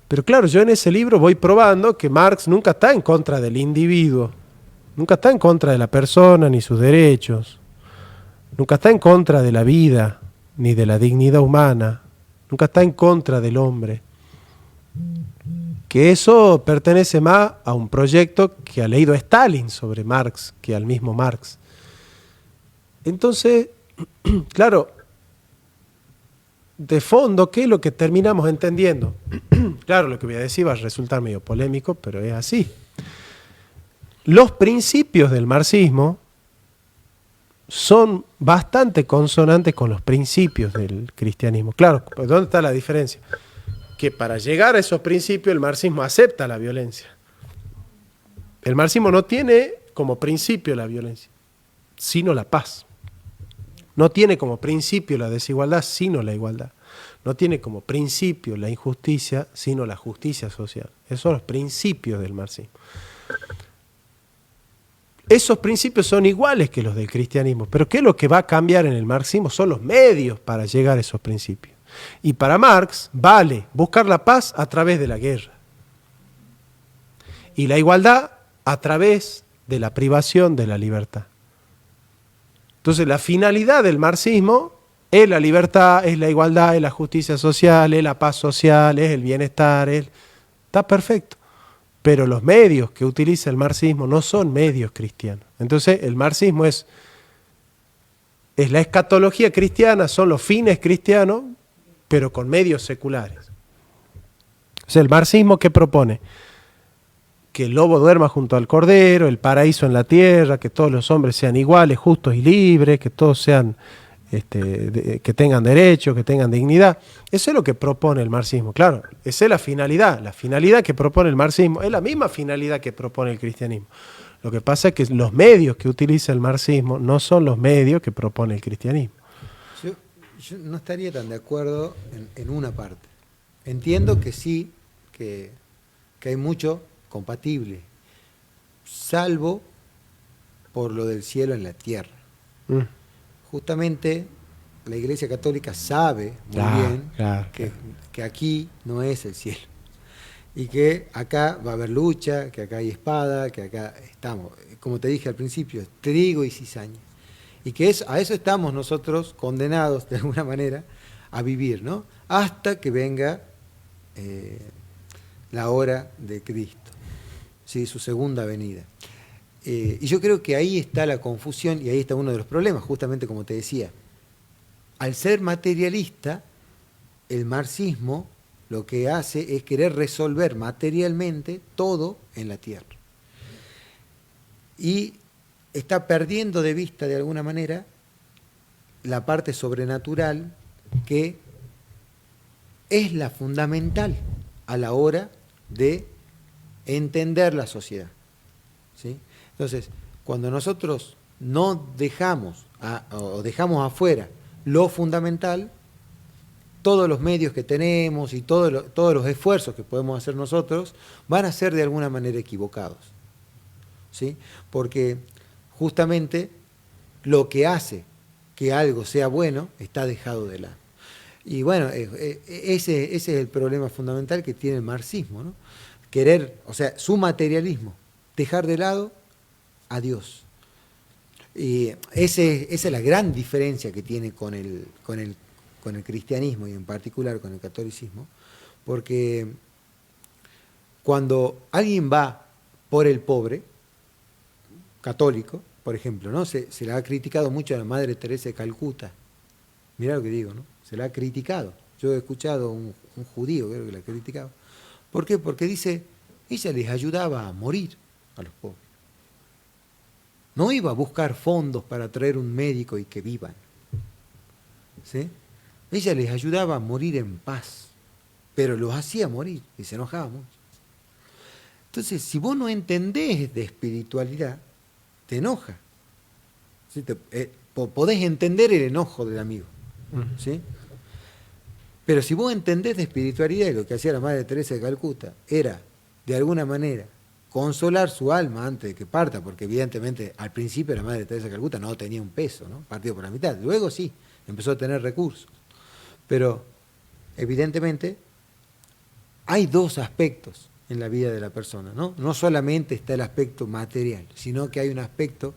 Pero claro, yo en ese libro voy probando que Marx nunca está en contra del individuo, nunca está en contra de la persona ni sus derechos, nunca está en contra de la vida ni de la dignidad humana, nunca está en contra del hombre. Que eso pertenece más a un proyecto que ha leído Stalin sobre Marx que al mismo Marx. Entonces, claro, de fondo, ¿qué es lo que terminamos entendiendo? Claro, lo que voy a decir va a resultar medio polémico, pero es así. Los principios del marxismo son bastante consonantes con los principios del cristianismo. Claro, ¿dónde está la diferencia? Que para llegar a esos principios el marxismo acepta la violencia. El marxismo no tiene como principio la violencia, sino la paz. No tiene como principio la desigualdad, sino la igualdad. No tiene como principio la injusticia, sino la justicia social. Esos son los principios del marxismo. Esos principios son iguales que los del cristianismo, pero ¿qué es lo que va a cambiar en el marxismo? Son los medios para llegar a esos principios. Y para Marx vale buscar la paz a través de la guerra y la igualdad a través de la privación de la libertad. Entonces la finalidad del marxismo es la libertad, es la igualdad, es la justicia social, es la paz social, es el bienestar, está perfecto. Pero los medios que utiliza el marxismo no son medios cristianos. Entonces el marxismo es la escatología cristiana, son los fines cristianos, pero con medios seculares. O sea, el marxismo, ¿qué propone? Que el lobo duerma junto al cordero, el paraíso en la tierra, que todos los hombres sean iguales, justos y libres, que todos sean, que tengan derechos, que tengan dignidad. Eso es lo que propone el marxismo. Claro, esa es la finalidad. La finalidad que propone el marxismo es la misma finalidad que propone el cristianismo. Lo que pasa es que los medios que utiliza el marxismo no son los medios que propone el cristianismo. Yo no estaría tan de acuerdo en una parte. Entiendo que sí, que hay mucho compatible, salvo por lo del cielo en la tierra. Justamente la Iglesia Católica sabe muy bien que aquí no es el cielo y que acá va a haber lucha, que acá hay espada, que acá estamos, como te dije al principio, trigo y cizaña. Y que a eso estamos nosotros condenados de alguna manera a vivir, ¿no? Hasta que venga la hora de Cristo, ¿sí? Su segunda venida. Y yo creo que ahí está la confusión y ahí está uno de los problemas, justamente como te decía. Al ser materialista, el marxismo lo que hace es querer resolver materialmente todo en la tierra. Y está perdiendo de vista de alguna manera la parte sobrenatural que es la fundamental a la hora de entender la sociedad, ¿sí? Entonces, cuando nosotros no dejamos o dejamos afuera lo fundamental, todos los medios que tenemos y todos los esfuerzos que podemos hacer nosotros van a ser de alguna manera equivocados, ¿sí? Porque justamente lo que hace que algo sea bueno está dejado de lado. Y bueno, ese es el problema fundamental que tiene el marxismo, ¿no? Querer, o sea, su materialismo, dejar de lado a Dios. Y esa es la gran diferencia que tiene con el cristianismo y en particular con el catolicismo, porque cuando alguien va por el pobre, católico, por ejemplo, ¿no? Se le ha criticado mucho a la Madre Teresa de Calcuta, Mirá lo que digo, ¿no? Se la ha criticado. Yo he escuchado un judío, creo que la ha criticado. ¿Por qué? Porque dice, ella les ayudaba a morir a los pobres. No iba a buscar fondos para traer un médico y que vivan. ¿Sí? Ella les ayudaba a morir en paz, pero los hacía morir y se enojaba mucho. Entonces, si vos no entendés de espiritualidad, te enoja. ¿Sí? Podés entender el enojo del amigo. ¿Sí? Pero si vos entendés de espiritualidad, y lo que hacía la Madre Teresa de Calcuta era, de alguna manera, consolar su alma antes de que parta, porque evidentemente al principio la Madre Teresa de Calcuta no tenía un peso, ¿no? Partido por la mitad. Luego sí, empezó a tener recursos. Pero evidentemente hay dos aspectos en la vida de la persona, ¿no? No solamente está el aspecto material, sino que hay un aspecto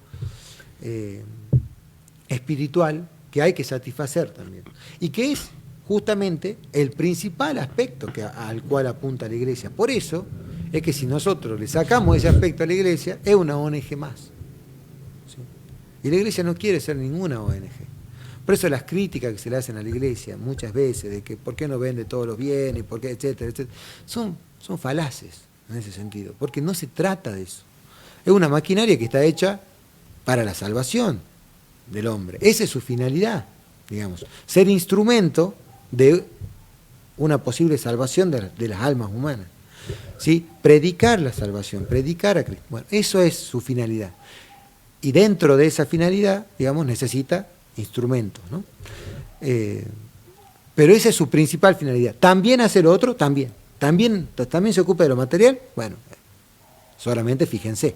espiritual que hay que satisfacer también. Y que es justamente el principal aspecto al cual apunta la Iglesia. Por eso es que si nosotros le sacamos ese aspecto a la Iglesia, es una ONG más. ¿Sí? Y la Iglesia no quiere ser ninguna ONG. Por eso las críticas que se le hacen a la Iglesia muchas veces, de que por qué no vende todos los bienes, por qué, etcétera, etcétera, son falaces en ese sentido, porque no se trata de eso. Es una maquinaria que está hecha para la salvación del hombre. Esa es su finalidad, digamos, ser instrumento de una posible salvación de las almas humanas. ¿Sí? Predicar la salvación, predicar a Cristo. Bueno, eso es su finalidad. Y dentro de esa finalidad, digamos, necesita instrumentos, ¿no? Pero esa es su principal finalidad. ¿También hace lo otro? También se ocupa de lo material. Bueno, solamente fíjense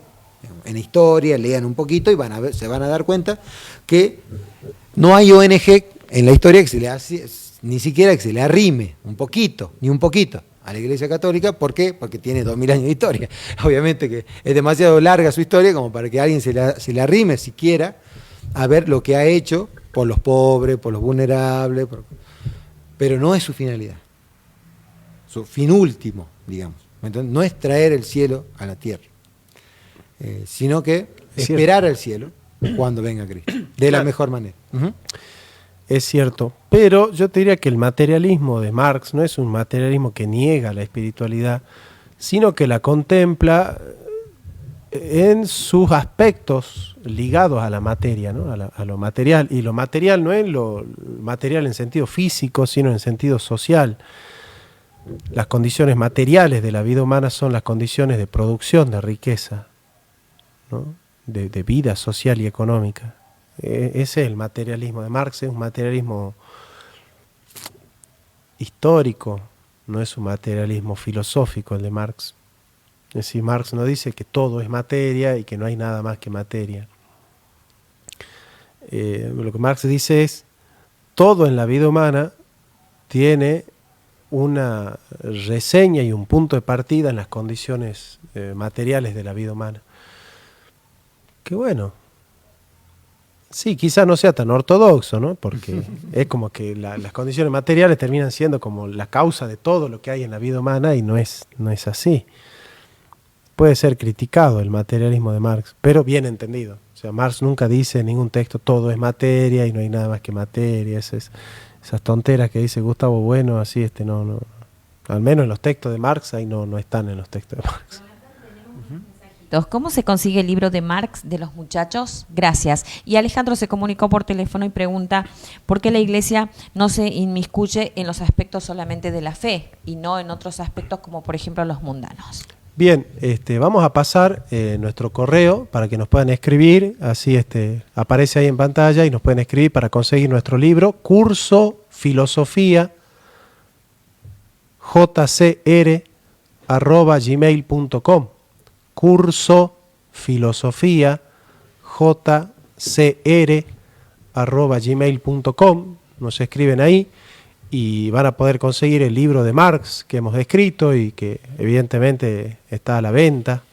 en historia, lean un poquito y se van a dar cuenta que no hay ONG en la historia que se le hace, ni siquiera que se le arrime ni un poquito a la Iglesia Católica. ¿Por qué? Porque tiene 2000 años de historia. Obviamente que es demasiado larga su historia como para que alguien se le arrime siquiera a ver lo que ha hecho por los pobres, por los vulnerables, pero no es su finalidad. Su fin último, digamos. Entonces, no es traer el cielo a la tierra, sino que esperar al cielo cuando venga Cristo, de la mejor manera. Es cierto, pero yo te diría que el materialismo de Marx no es un materialismo que niega la espiritualidad, sino que la contempla en sus aspectos ligados a la materia, ¿no? a lo material. Y lo material no es lo material en sentido físico, sino en sentido social. Las condiciones materiales de la vida humana son las condiciones de producción de riqueza, ¿no? de vida social y económica. Ese es el materialismo de Marx, es un materialismo histórico, no es un materialismo filosófico el de Marx. Es decir, Marx no dice que todo es materia y que no hay nada más que materia. Lo que Marx dice es, todo en la vida humana tiene una reseña y un punto de partida en las condiciones materiales de la vida humana. Que bueno, sí, quizá no sea tan ortodoxo, ¿no? Porque es como que las condiciones materiales terminan siendo como la causa de todo lo que hay en la vida humana y no es así. Puede ser criticado el materialismo de Marx, pero bien entendido. O sea, Marx nunca dice en ningún texto todo es materia y no hay nada más que materia. Esas tonteras que dice Gustavo Bueno, así no. Al menos en los textos de Marx ahí no están en los textos de Marx. ¿Cómo se consigue el libro de Marx de los muchachos? Gracias. Y Alejandro se comunicó por teléfono y pregunta ¿por qué la Iglesia no se inmiscuye en los aspectos solamente de la fe y no en otros aspectos como por ejemplo los mundanos? Bien, vamos a pasar nuestro correo para que nos puedan escribir, así aparece ahí en pantalla y nos pueden escribir para conseguir nuestro libro, Curso Filosofía jcr@gmail.com. Curso Filosofía jcr@gmail.com. Nos escriben ahí y van a poder conseguir el libro de Marx que hemos escrito y que evidentemente está a la venta.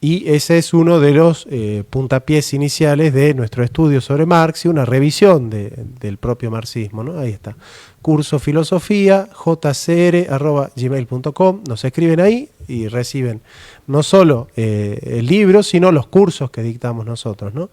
Y ese es uno de los puntapiés iniciales de nuestro estudio sobre Marx y una revisión del propio marxismo, ¿no? Ahí está. Curso Filosofía, jcr@gmail.com. Nos escriben ahí, y reciben no solo el libro, sino los cursos que dictamos nosotros, ¿no?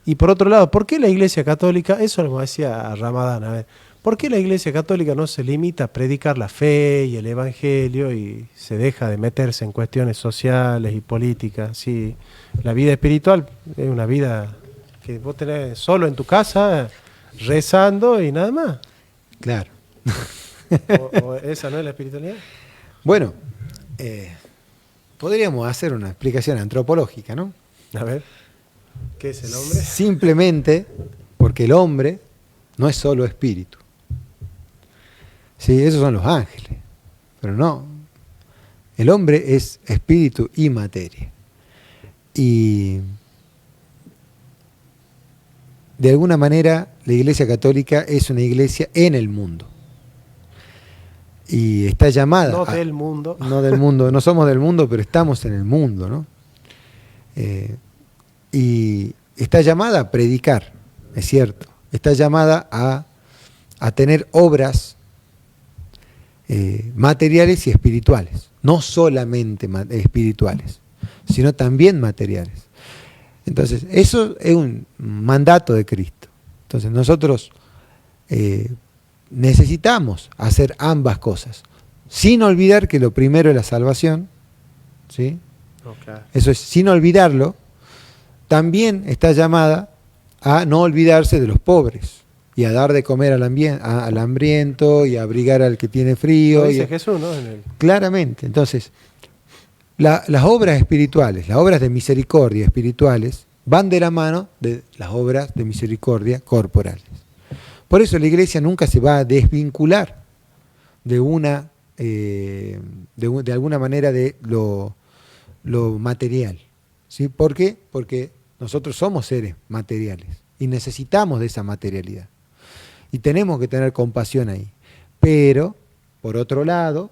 Y por otro lado, ¿por qué la Iglesia Católica, eso lo decía Ramadán, a ver, ¿por qué la Iglesia Católica no se limita a predicar la fe y el Evangelio y se deja de meterse en cuestiones sociales y políticas? Sí, la vida espiritual es una vida que vos tenés solo en tu casa, rezando y nada más. Claro. ¿O esa no es la espiritualidad? Bueno, podríamos hacer una explicación antropológica, ¿no? A ver, ¿qué es el hombre? Simplemente porque el hombre no es solo espíritu. Sí, esos son los ángeles, pero no. El hombre es espíritu y materia. Y de alguna manera la Iglesia Católica es una iglesia en el mundo. Y está llamada... No del mundo. No del mundo, no somos del mundo, pero estamos en el mundo, ¿no? Y está llamada a predicar, es cierto. Está llamada a tener obras materiales y espirituales. No solamente espirituales, sino también materiales. Entonces, eso es un mandato de Cristo. Entonces, nosotros necesitamos hacer ambas cosas, sin olvidar que lo primero es la salvación, ¿sí? Okay. Eso es, sin olvidarlo. También está llamada a no olvidarse de los pobres y a dar de comer al hambriento y a abrigar al que tiene frío. Lo dice Jesús, ¿no? Claramente. Entonces, las obras espirituales, las obras de misericordia espirituales, van de la mano de las obras de misericordia corporales. Por eso la Iglesia nunca se va a desvincular de alguna manera de lo material. ¿Sí? ¿Por qué? Porque nosotros somos seres materiales y necesitamos de esa materialidad. Y tenemos que tener compasión ahí. Pero, por otro lado,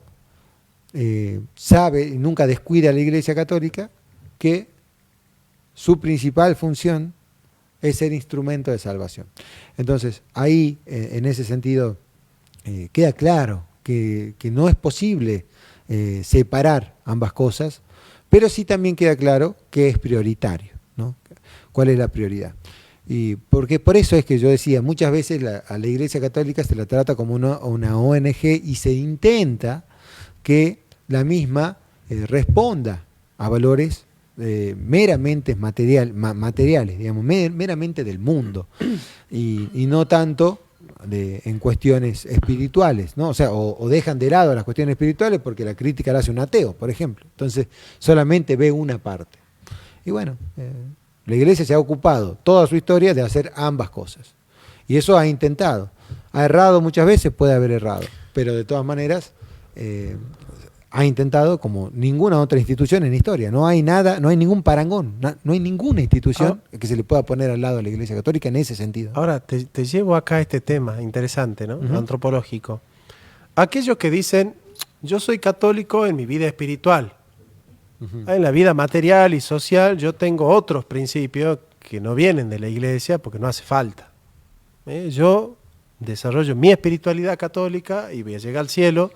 sabe y nunca descuida a la Iglesia Católica que su principal función es ser instrumento de salvación. Entonces, ahí, en ese sentido, queda claro que no es posible separar ambas cosas, pero sí también queda claro que es prioritario, ¿no? ¿Cuál es la prioridad? Y porque por eso es que yo decía, muchas veces a la Iglesia Católica se la trata como una ONG y se intenta que la misma responda a valores meramente materiales, digamos, meramente del mundo, y no tanto en cuestiones espirituales, ¿no? O sea, o dejan de lado las cuestiones espirituales porque la crítica la hace un ateo, por ejemplo. Entonces, solamente ve una parte. Y bueno, la Iglesia se ha ocupado toda su historia de hacer ambas cosas. Y eso ha intentado. Ha errado muchas veces, puede haber errado, pero de todas maneras ha intentado como ninguna otra institución en la historia. No hay nada, no hay ningún parangón, no hay ninguna institución que se le pueda poner al lado de la Iglesia Católica en ese sentido. Ahora te llevo acá este tema interesante, ¿no? Uh-huh. Antropológico. Aquellos que dicen, yo soy católico en mi vida espiritual. Uh-huh. En la vida material y social yo tengo otros principios que no vienen de la Iglesia porque no hace falta. Yo desarrollo mi espiritualidad católica y voy a llegar al cielo.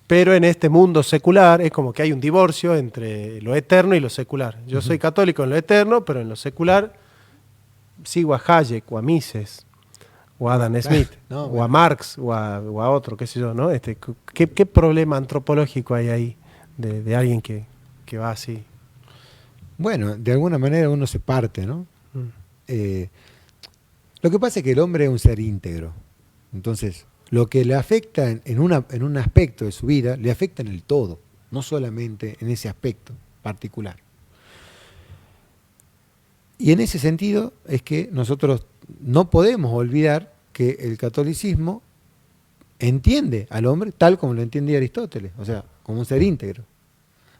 Pero en este mundo secular es como que hay un divorcio entre lo eterno y lo secular. Yo soy católico en lo eterno, pero en lo secular sigo a Hayek o a Mises o a Adam Smith o a Marx o a otro, qué sé yo, ¿no? ¿Qué problema antropológico hay ahí de alguien que va así? Bueno, de alguna manera uno se parte, ¿no? Lo que pasa es que el hombre es un ser íntegro. Entonces, lo que le afecta en un aspecto de su vida, le afecta en el todo, no solamente en ese aspecto particular. Y en ese sentido es que nosotros no podemos olvidar que el catolicismo entiende al hombre tal como lo entiende Aristóteles, o sea, como un ser íntegro.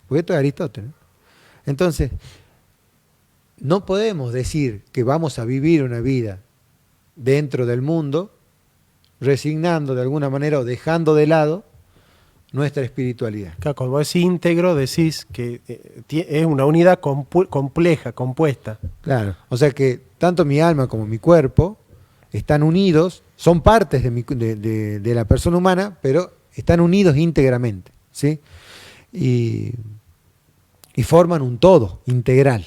Porque esto es Aristóteles. Entonces, no podemos decir que vamos a vivir una vida dentro del mundo resignando de alguna manera o dejando de lado nuestra espiritualidad. Claro, cuando es íntegro decís que es una unidad compleja, compuesta. Claro, o sea que tanto mi alma como mi cuerpo están unidos, son partes de la persona humana, pero están unidos íntegramente, ¿sí? y forman un todo integral.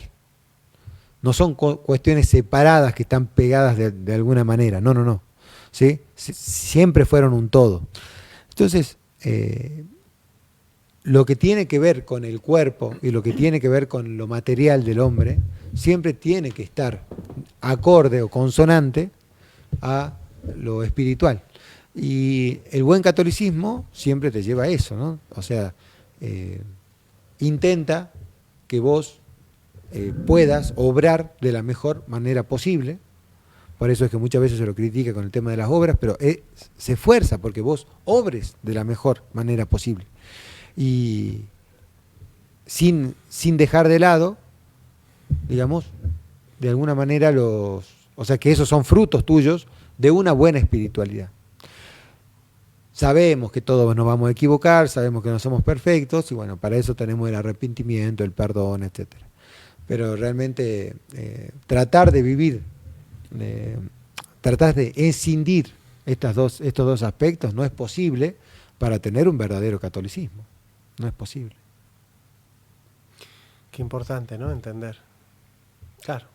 No son cuestiones separadas que están pegadas de alguna manera, no. ¿Sí? Siempre fueron un todo. Entonces, lo que tiene que ver con el cuerpo y lo que tiene que ver con lo material del hombre, siempre tiene que estar acorde o consonante a lo espiritual. Y el buen catolicismo siempre te lleva a eso, ¿no? O sea, intenta que vos puedas obrar de la mejor manera posible. Por eso es que muchas veces se lo critica con el tema de las obras, pero se esfuerza porque vos obres de la mejor manera posible. Y sin dejar de lado, digamos, de alguna manera o sea, que esos son frutos tuyos de una buena espiritualidad. Sabemos que todos nos vamos a equivocar, sabemos que no somos perfectos, y bueno, para eso tenemos el arrepentimiento, el perdón, etcétera. Pero realmente tratar de vivir, tratar de escindir estos dos aspectos no es posible para tener un verdadero catolicismo. No es posible. Qué importante, ¿no? Entender. Claro,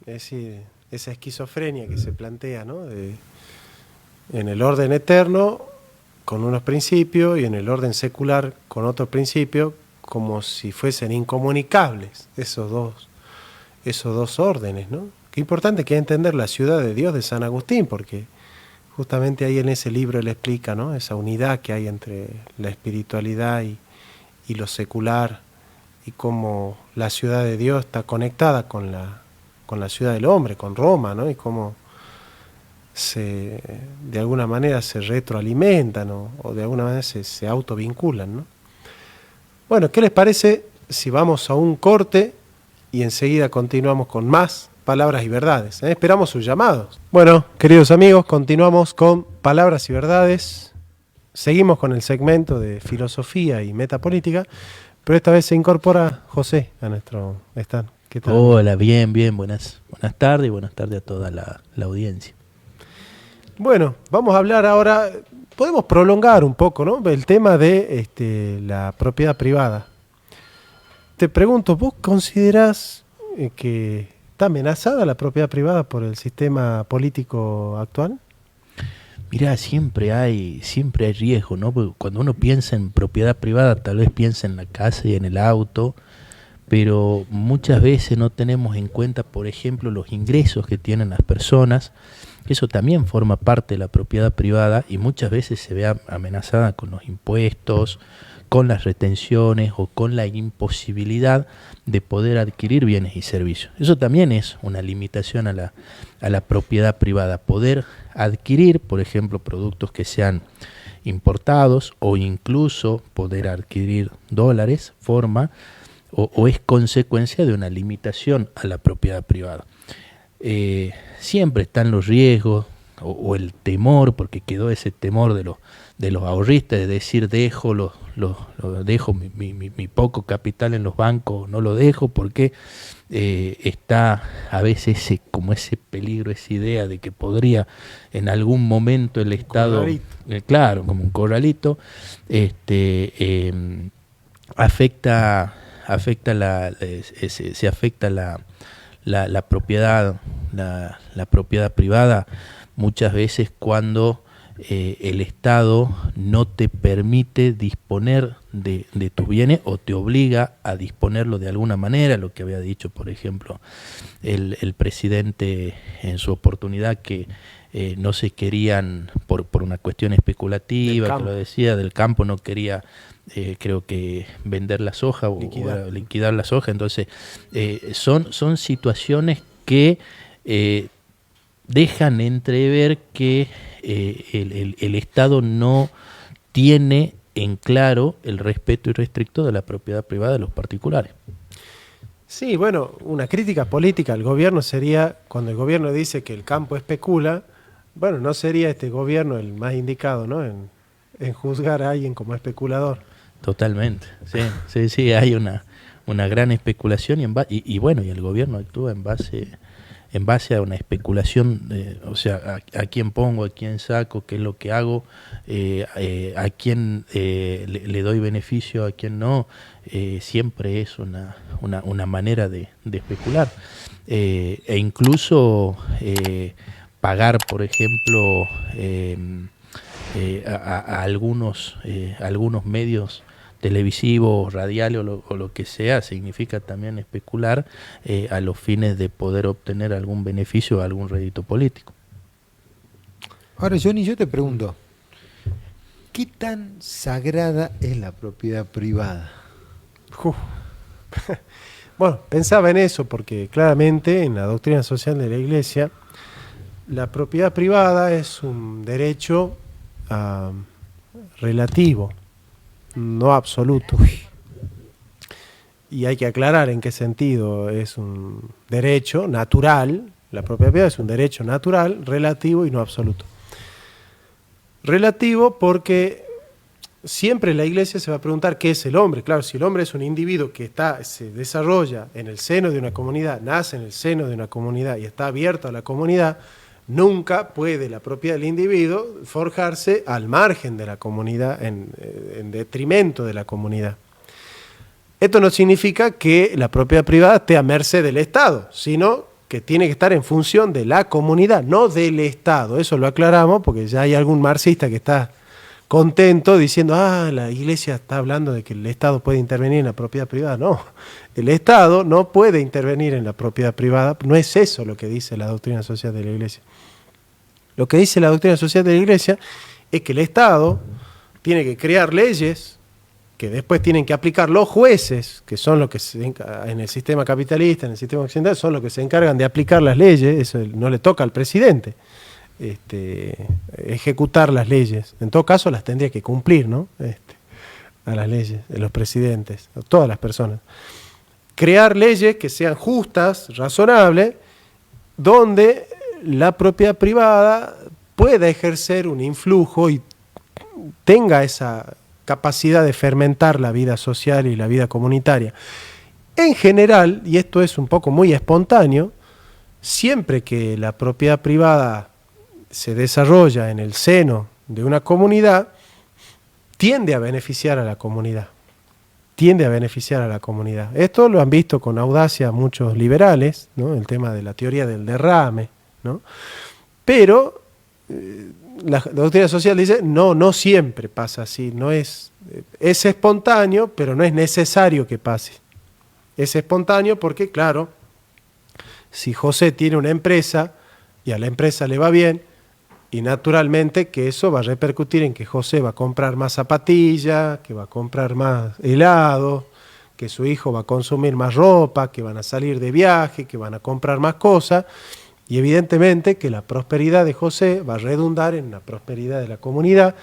es decir, esa esquizofrenia que se plantea, ¿no? En el orden eterno con unos principios y en el orden secular con otros principios, como si fuesen incomunicables esos dos órdenes, ¿no? Qué importante que es entender la ciudad de Dios de San Agustín, porque justamente ahí en ese libro él explica, ¿no? Esa unidad que hay entre la espiritualidad y lo secular, y cómo la ciudad de Dios está conectada con la ciudad del hombre, con Roma, ¿no? Y cómo de alguna manera se retroalimentan, ¿no? O de alguna manera se autovinculan, ¿no? Bueno, ¿qué les parece si vamos a un corte y enseguida continuamos con más Palabras y Verdades? Esperamos sus llamados. Bueno, queridos amigos, continuamos con Palabras y Verdades. Seguimos con el segmento de filosofía y metapolítica, pero esta vez se incorpora José a nuestro stand. ¿Qué tal? Hola, bien, buenas tardes y buenas tardes a toda la audiencia. Bueno, vamos a hablar ahora, podemos prolongar un poco, ¿no? El tema de la propiedad privada. Te pregunto, ¿vos considerás que está amenazada la propiedad privada por el sistema político actual? Mirá, siempre hay riesgo, ¿no? Porque cuando uno piensa en propiedad privada, tal vez piensa en la casa y en el auto, pero muchas veces no tenemos en cuenta, por ejemplo, los ingresos que tienen las personas. Eso también forma parte de la propiedad privada y muchas veces se ve amenazada con los impuestos, con las retenciones o con la imposibilidad de poder adquirir bienes y servicios. Eso también es una limitación a la propiedad privada. Poder adquirir, por ejemplo, productos que sean importados o incluso poder adquirir dólares, o es consecuencia de una limitación a la propiedad privada. Siempre están los riesgos o el temor, porque quedó ese temor de los ahorristas, de decir dejo mi poco capital en los bancos, no lo dejo, porque está a veces como ese peligro, esa idea de que podría en algún momento el Estado, claro, como un corralito, afecta la propiedad, la propiedad privada muchas veces cuando el Estado no te permite disponer de tus bienes o te obliga a disponerlo de alguna manera, lo que había dicho, por ejemplo, el presidente en su oportunidad, que no se querían, por una cuestión especulativa, que lo decía, del campo, no quería, creo que vender la soja o liquidar la soja. Entonces, son situaciones que dejan entrever que el Estado no tiene en claro el respeto irrestricto de la propiedad privada de los particulares. Sí, bueno, una crítica política al gobierno sería, cuando el gobierno dice que el campo especula, bueno, no sería este gobierno el más indicado, ¿no?, en juzgar a alguien como especulador. Totalmente, sí, hay una gran especulación y bueno, y el gobierno actúa en base en base a una especulación, o sea, a quién pongo, a quién saco, qué es lo que hago, a quién le doy beneficio, a quién no, siempre es una manera de especular. E incluso pagar, por ejemplo, a algunos medios televisivos, radiales o lo que sea, significa también especular a los fines de poder obtener algún beneficio o algún rédito político. Ahora, Johnny, yo te pregunto, ¿qué tan sagrada es la propiedad privada? Uf. Bueno, pensaba en eso porque claramente en la doctrina social de la Iglesia la propiedad privada es un derecho relativo, no absoluto. Y hay que aclarar en qué sentido es un derecho natural. La propiedad privada es un derecho natural, relativo y no absoluto. Relativo porque siempre la Iglesia se va a preguntar qué es el hombre. Claro, si el hombre es un individuo que se desarrolla en el seno de una comunidad, nace en el seno de una comunidad y está abierto a la comunidad, nunca puede la propiedad del individuo forjarse al margen de la comunidad, en detrimento de la comunidad. Esto no significa que la propiedad privada esté a merced del Estado, sino que tiene que estar en función de la comunidad, no del Estado. Eso lo aclaramos porque ya hay algún marxista que está contento diciendo, la Iglesia está hablando de que el Estado puede intervenir en la propiedad privada. No, el Estado no puede intervenir en la propiedad privada. No es eso lo que dice la doctrina social de la Iglesia. Lo que dice la doctrina social de la Iglesia es que el Estado tiene que crear leyes que después tienen que aplicar los jueces, que son los que en el sistema capitalista, en el sistema occidental, son los que se encargan de aplicar las leyes. Eso no le toca al presidente. Ejecutar las leyes. En todo caso las tendría que cumplir, ¿no? A las leyes de los presidentes, a todas las personas. Crear leyes que sean justas, razonables, donde la propiedad privada pueda ejercer un influjo y tenga esa capacidad de fermentar la vida social y la vida comunitaria. En general, y esto es un poco muy espontáneo, siempre que la propiedad privada se desarrolla en el seno de una comunidad, tiende a beneficiar a la comunidad. Tiende a beneficiar a la comunidad. Esto lo han visto con audacia muchos liberales, ¿no? El tema de la teoría del derrame, ¿no? Pero la doctrina social dice, no siempre pasa así. No es espontáneo, pero no es necesario que pase. Es espontáneo porque, claro, si José tiene una empresa y a la empresa le va bien, y naturalmente que eso va a repercutir en que José va a comprar más zapatillas, que va a comprar más helado, que su hijo va a consumir más ropa, que van a salir de viaje, que van a comprar más cosas, y evidentemente que la prosperidad de José va a redundar en la prosperidad de la comunidad,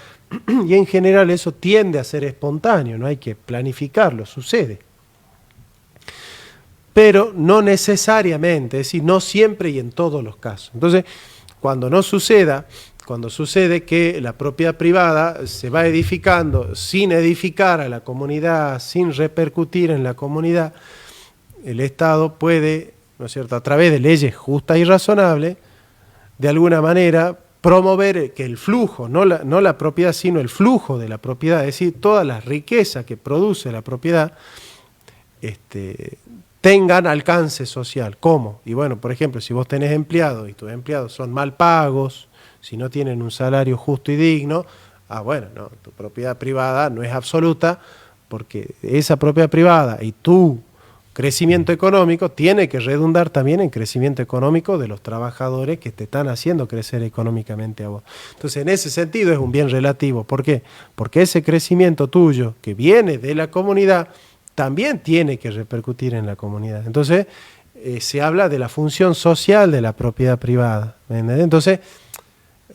y en general eso tiende a ser espontáneo, no hay que planificarlo, sucede. Pero no necesariamente, es decir, no siempre y en todos los casos. Entonces, cuando sucede que la propiedad privada se va edificando sin edificar a la comunidad, sin repercutir en la comunidad, el Estado puede, ¿no es cierto?, a través de leyes justas y razonables, de alguna manera promover que el flujo, no la propiedad, sino el flujo de la propiedad, es decir, toda la riqueza que produce la propiedad, tengan alcance social. ¿Cómo? Y bueno, por ejemplo, si vos tenés empleados y tus empleados son mal pagos, si no tienen un salario justo y digno, no, tu propiedad privada no es absoluta, porque esa propiedad privada y tu crecimiento económico tiene que redundar también en crecimiento económico de los trabajadores que te están haciendo crecer económicamente a vos. Entonces, en ese sentido es un bien relativo. ¿Por qué? Porque ese crecimiento tuyo que viene de la comunidad también tiene que repercutir en la comunidad. Entonces, se habla de la función social de la propiedad privada. ¿Entendés? Entonces,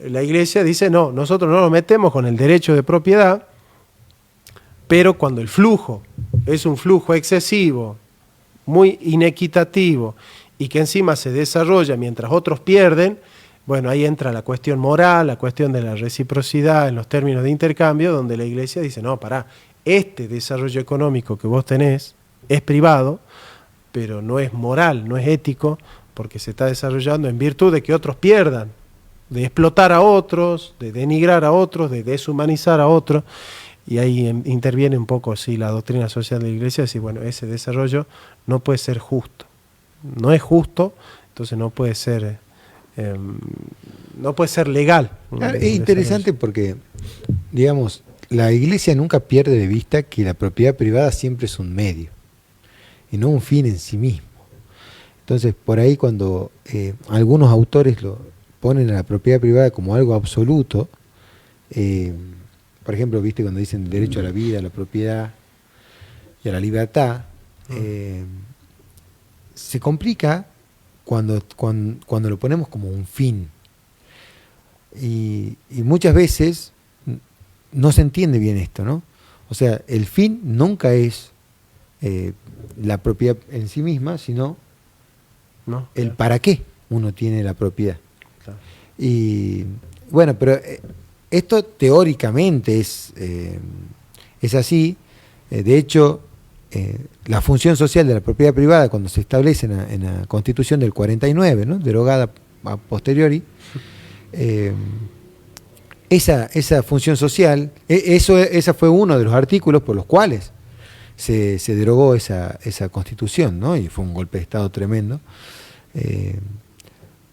la Iglesia dice, no, nosotros no nos metemos con el derecho de propiedad, pero cuando el flujo es un flujo excesivo, muy inequitativo, y que encima se desarrolla mientras otros pierden, bueno, ahí entra la cuestión moral, la cuestión de la reciprocidad en los términos de intercambio, donde la Iglesia dice, no, pará, este desarrollo económico que vos tenés es privado, pero no es moral, no es ético, porque se está desarrollando en virtud de que otros pierdan, de explotar a otros, de denigrar a otros, de deshumanizar a otros, y ahí interviene un poco la doctrina social de la Iglesia, decir, bueno, ese desarrollo no puede ser justo, no es justo, entonces no puede ser legal. Claro, es interesante porque, digamos, la Iglesia nunca pierde de vista que la propiedad privada siempre es un medio y no un fin en sí mismo. Entonces, por ahí cuando algunos autores lo ponen a la propiedad privada como algo absoluto, por ejemplo, viste cuando dicen el derecho a la vida, a la propiedad y a la libertad, se complica cuando lo ponemos como un fin. Y muchas veces no se entiende bien esto, ¿no? O sea, el fin nunca es la propiedad en sí misma, sino el para qué uno tiene la propiedad. Claro. Y bueno, pero esto teóricamente es así. De hecho, la función social de la propiedad privada, cuando se establece en la Constitución del 49, ¿no?, derogada a posteriori, esa función social, esa fue uno de los artículos por los cuales se derogó esa Constitución, ¿no? Y fue un golpe de Estado tremendo,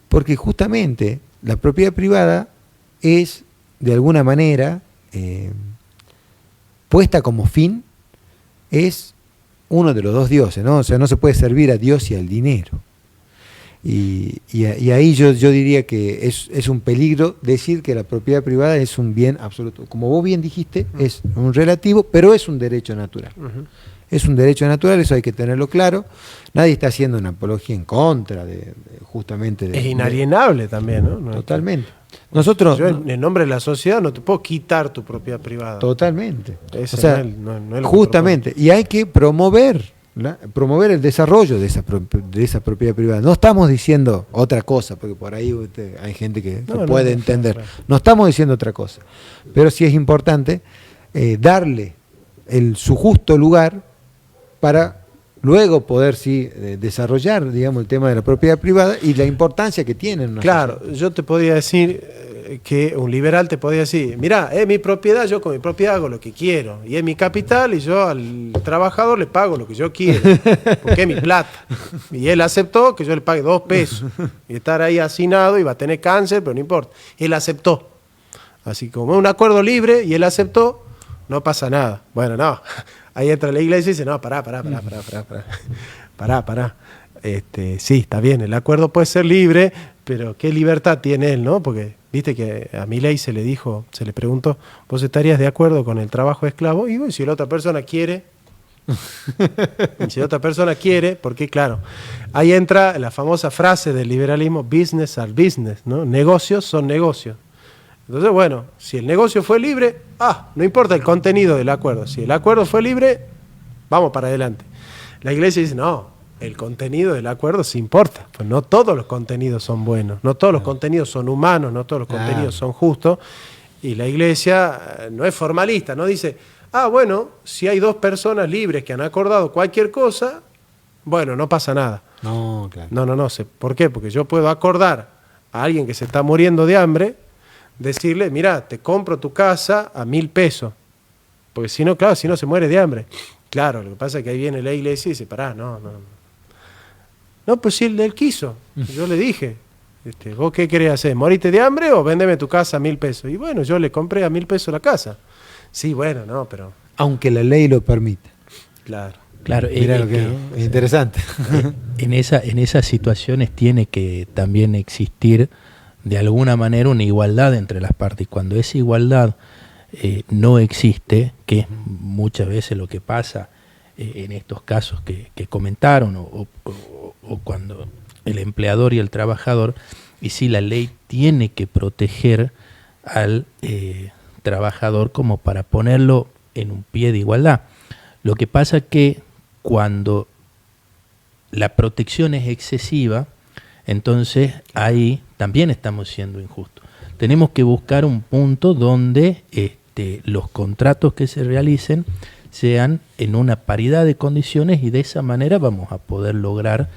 porque justamente la propiedad privada es, de alguna manera, puesta como fin, es uno de los dos dioses, ¿no? O sea, no se puede servir a Dios y al dinero. Y ahí yo diría que es un peligro decir que la propiedad privada es un bien absoluto. Como vos bien dijiste, es un relativo, pero es un derecho natural. Es un derecho natural, eso hay que tenerlo claro. Nadie está haciendo una apología en contra justamente de... Es inalienable también, ¿no? Totalmente. Nosotros... Yo, en nombre de la sociedad, no te puedo quitar tu propiedad privada. Totalmente. Ese o sea, no es lo justamente. Y hay que promover el desarrollo de esa propiedad privada. No estamos diciendo otra cosa, porque por ahí hay gente que puede entender. Claro. No estamos diciendo otra cosa. Pero sí es importante darle su justo lugar para luego poder desarrollar, digamos, el tema de la propiedad privada y la importancia que tiene en una Claro, sociedad. yo te podía decir que un liberal te podía decir, mirá, es mi propiedad, yo con mi propiedad hago lo que quiero, y es mi capital y yo al trabajador le pago lo que yo quiero, porque es mi plata. Y él aceptó que yo le pague 2 pesos, y estar ahí hacinado y va a tener cáncer, pero no importa. Él aceptó. Así como un acuerdo libre y él aceptó, no pasa nada. Bueno, no. Ahí entra la iglesia y dice, no, pará. Sí, está bien, el acuerdo puede ser libre, pero ¿qué libertad tiene él, no? Porque viste que a Milei se le preguntó, ¿vos estarías de acuerdo con el trabajo esclavo? Y bueno, si la otra persona quiere, porque claro, ahí entra la famosa frase del liberalismo, business are business, ¿no? Negocios son negocios. Entonces, bueno, si el negocio fue libre, no importa el contenido del acuerdo. Si el acuerdo fue libre, vamos para adelante. La iglesia dice, no, el contenido del acuerdo sí importa. Pues no todos los contenidos son buenos, no todos los contenidos son humanos, no todos los contenidos son justos. Y la iglesia no es formalista, no dice, bueno, si hay 2 personas libres que han acordado cualquier cosa, bueno, no pasa nada. No, claro. No. ¿Por qué? Porque yo puedo acordar a alguien que se está muriendo de hambre, decirle, mira, te compro tu casa a 1.000 pesos. Porque si no, claro, si no se muere de hambre. Claro, lo que pasa es que ahí viene la iglesia y dice, pará, no. No, pues si él quiso. Yo le dije, ¿vos qué querés hacer? ¿Morite de hambre o véndeme tu casa a 1.000 pesos? Y bueno, yo le compré a 1.000 pesos la casa. Sí, bueno, no, pero... Aunque la ley lo permita. Claro. Mirá lo que es interesante. En esas situaciones tiene que también existir de alguna manera una igualdad entre las partes. Cuando esa igualdad no existe, que es muchas veces lo que pasa en estos casos que comentaron, o cuando el empleador y el trabajador, y si la ley tiene que proteger al trabajador como para ponerlo en un pie de igualdad. Lo que pasa que cuando la protección es excesiva, entonces ahí también estamos siendo injustos. Tenemos que buscar un punto donde los contratos que se realicen sean en una paridad de condiciones, y de esa manera vamos a poder lograr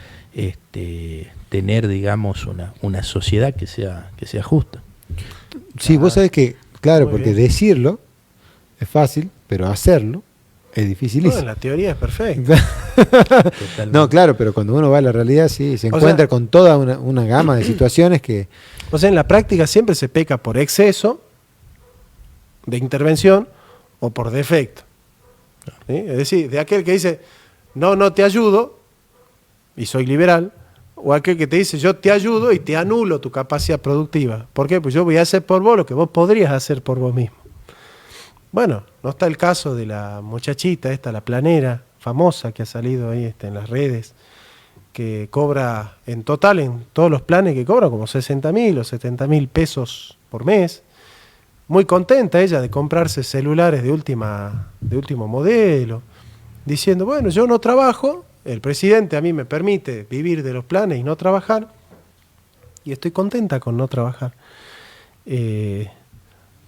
tener, digamos, una sociedad que sea justa. Sí, vos sabés que, claro, Muy porque bien. decirlo es fácil, pero hacerlo es Bueno, dificilísimo. la teoría es perfecta. Totalmente. No, claro, pero cuando uno va a la realidad, sí, se O encuentra sea, con toda una gama de situaciones que... O sea, en la práctica siempre se peca por exceso de intervención o por defecto. ¿Sí? Es decir, de aquel que dice, no te ayudo y soy liberal, o aquel que te dice, yo te ayudo y te anulo tu capacidad productiva. ¿Por qué? Pues yo voy a hacer por vos lo que vos podrías hacer por vos mismo. Bueno, no está el caso de la muchachita esta, la planera, famosa, que ha salido ahí en las redes, que cobra en total, en todos los planes que cobra, como 60.000 o 70.000 pesos por mes. Muy contenta ella de comprarse celulares de último modelo, diciendo, bueno, yo no trabajo, el presidente a mí me permite vivir de los planes y no trabajar, y estoy contenta con no trabajar.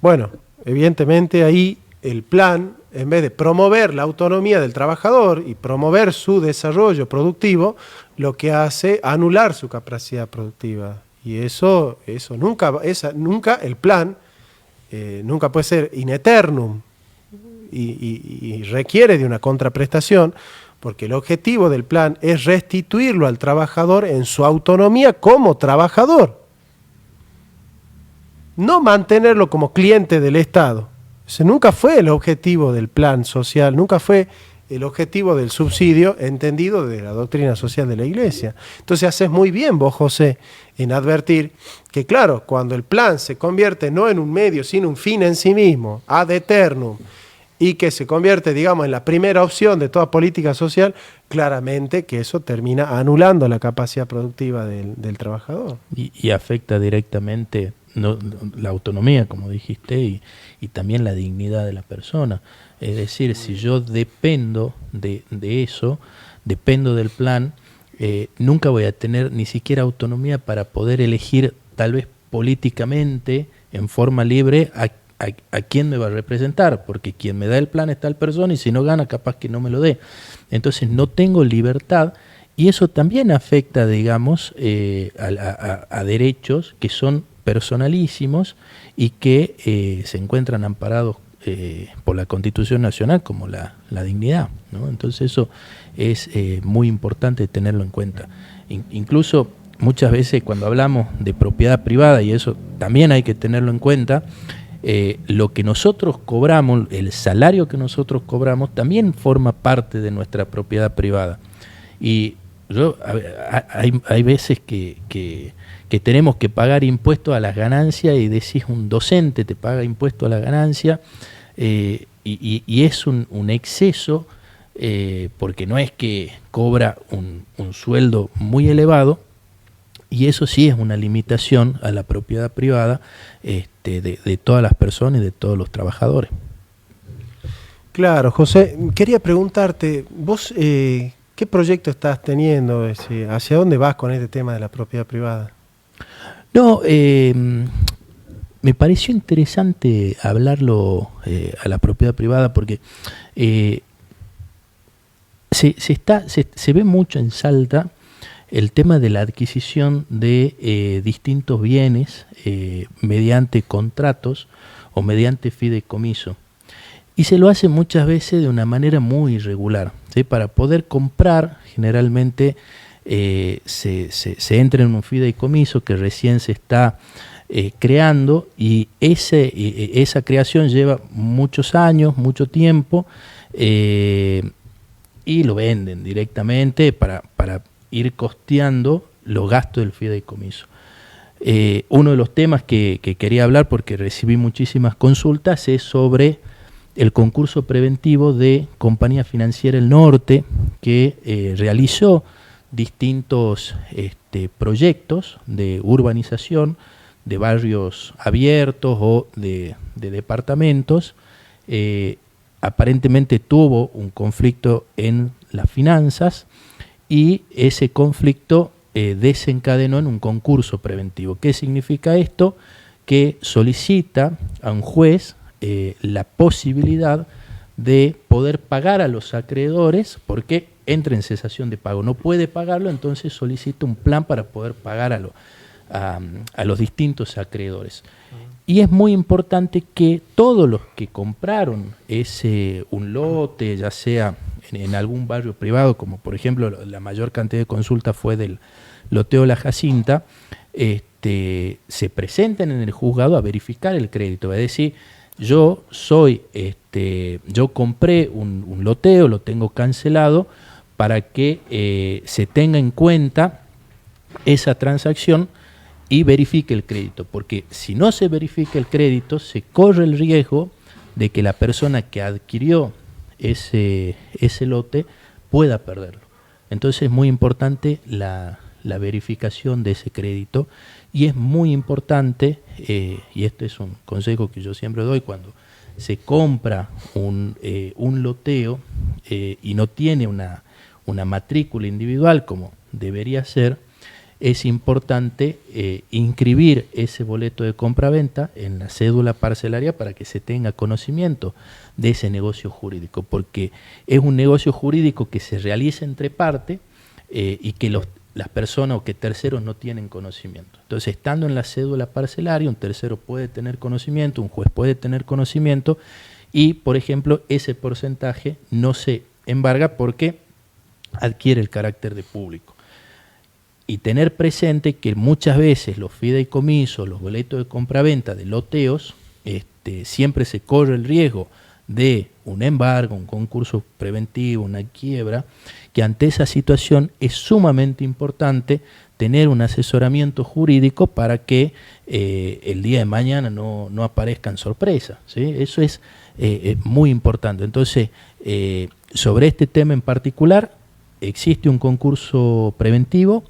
Bueno, evidentemente ahí el plan, en vez de promover la autonomía del trabajador y promover su desarrollo productivo, lo que hace es anular su capacidad productiva. Y eso nunca el plan nunca puede ser in eternum y requiere de una contraprestación, porque el objetivo del plan es restituirlo al trabajador en su autonomía como trabajador, no mantenerlo como cliente del Estado. Ese nunca fue el objetivo del plan social, nunca fue el objetivo del subsidio entendido de la doctrina social de la Iglesia. Entonces haces muy bien vos, José, en advertir que, claro, cuando el plan se convierte no en un medio, sino un fin en sí mismo, ad eternum, y que se convierte, digamos, en la primera opción de toda política social, claramente que eso termina anulando la capacidad productiva del trabajador. Y afecta directamente la autonomía, como dijiste, y también la dignidad de la persona. Es decir, si yo dependo de eso, dependo del plan, nunca voy a tener ni siquiera autonomía para poder elegir, tal vez políticamente, en forma libre, a quién me va a representar, porque quien me da el plan es tal persona y si no gana capaz que no me lo dé. Entonces no tengo libertad y eso también afecta, digamos, a derechos que son personalísimos y que se encuentran amparados por la Constitución Nacional como la dignidad, ¿no? Entonces eso es muy importante tenerlo en cuenta. Incluso muchas veces cuando hablamos de propiedad privada, y eso también hay que tenerlo en cuenta, lo que nosotros cobramos, el salario que nosotros cobramos, también forma parte de nuestra propiedad privada. Y hay veces que tenemos que pagar impuestos a las ganancias y decís, un docente te paga impuestos a la ganancia, y es un exceso, porque no es que cobra un sueldo muy elevado, y eso sí es una limitación a la propiedad privada de todas las personas y de todos los trabajadores. Claro, José, quería preguntarte, vos, ¿qué proyecto estás teniendo? ¿Hacia dónde vas con este tema de la propiedad privada? No, me pareció interesante hablarlo a la propiedad privada porque se ve mucho en Salta el tema de la adquisición de distintos bienes mediante contratos o mediante fideicomiso. Y se lo hace muchas veces de una manera muy irregular, ¿sí? Para poder comprar, generalmente se entra en un fideicomiso que recién se está creando, y esa creación lleva muchos años, mucho tiempo, y lo venden directamente para ir costeando los gastos del fideicomiso. Uno de los temas que quería hablar, porque recibí muchísimas consultas, es sobre el concurso preventivo de Compañía Financiera El Norte, que realizó distintos proyectos de urbanización de barrios abiertos o de departamentos. Aparentemente tuvo un conflicto en las finanzas, y ese conflicto desencadenó en un concurso preventivo. ¿Qué significa esto? Que solicita a un juez la posibilidad de poder pagar a los acreedores, porque entra en cesación de pago, no puede pagarlo, entonces solicita un plan para poder pagar a los distintos acreedores. Y es muy importante que todos los que compraron un lote, ya sea en algún barrio privado, como por ejemplo la mayor cantidad de consultas fue del loteo La Jacinta, se presenten en el juzgado a verificar el crédito. Es decir, yo compré un loteo, lo tengo cancelado, para que se tenga en cuenta esa transacción y verifique el crédito, porque si no se verifica el crédito, se corre el riesgo de que la persona que adquirió ese lote pueda perderlo. Entonces es muy importante la verificación de ese crédito, y es muy importante, y este es un consejo que yo siempre doy, cuando se compra un loteo y no tiene una matrícula individual como debería ser, es importante inscribir ese boleto de compraventa en la cédula parcelaria para que se tenga conocimiento de ese negocio jurídico, porque es un negocio jurídico que se realiza entre partes y que las personas o que terceros no tienen conocimiento. Entonces, estando en la cédula parcelaria, un tercero puede tener conocimiento, un juez puede tener conocimiento, y, por ejemplo, ese porcentaje no se embarga porque adquiere el carácter de público. Y tener presente que muchas veces los fideicomisos, los boletos de compraventa de loteos, siempre se corre el riesgo de un embargo, un concurso preventivo, una quiebra, que ante esa situación es sumamente importante tener un asesoramiento jurídico para que el día de mañana no aparezcan sorpresas, ¿sí? Eso es muy importante. Entonces, sobre este tema en particular, existe un concurso preventivo,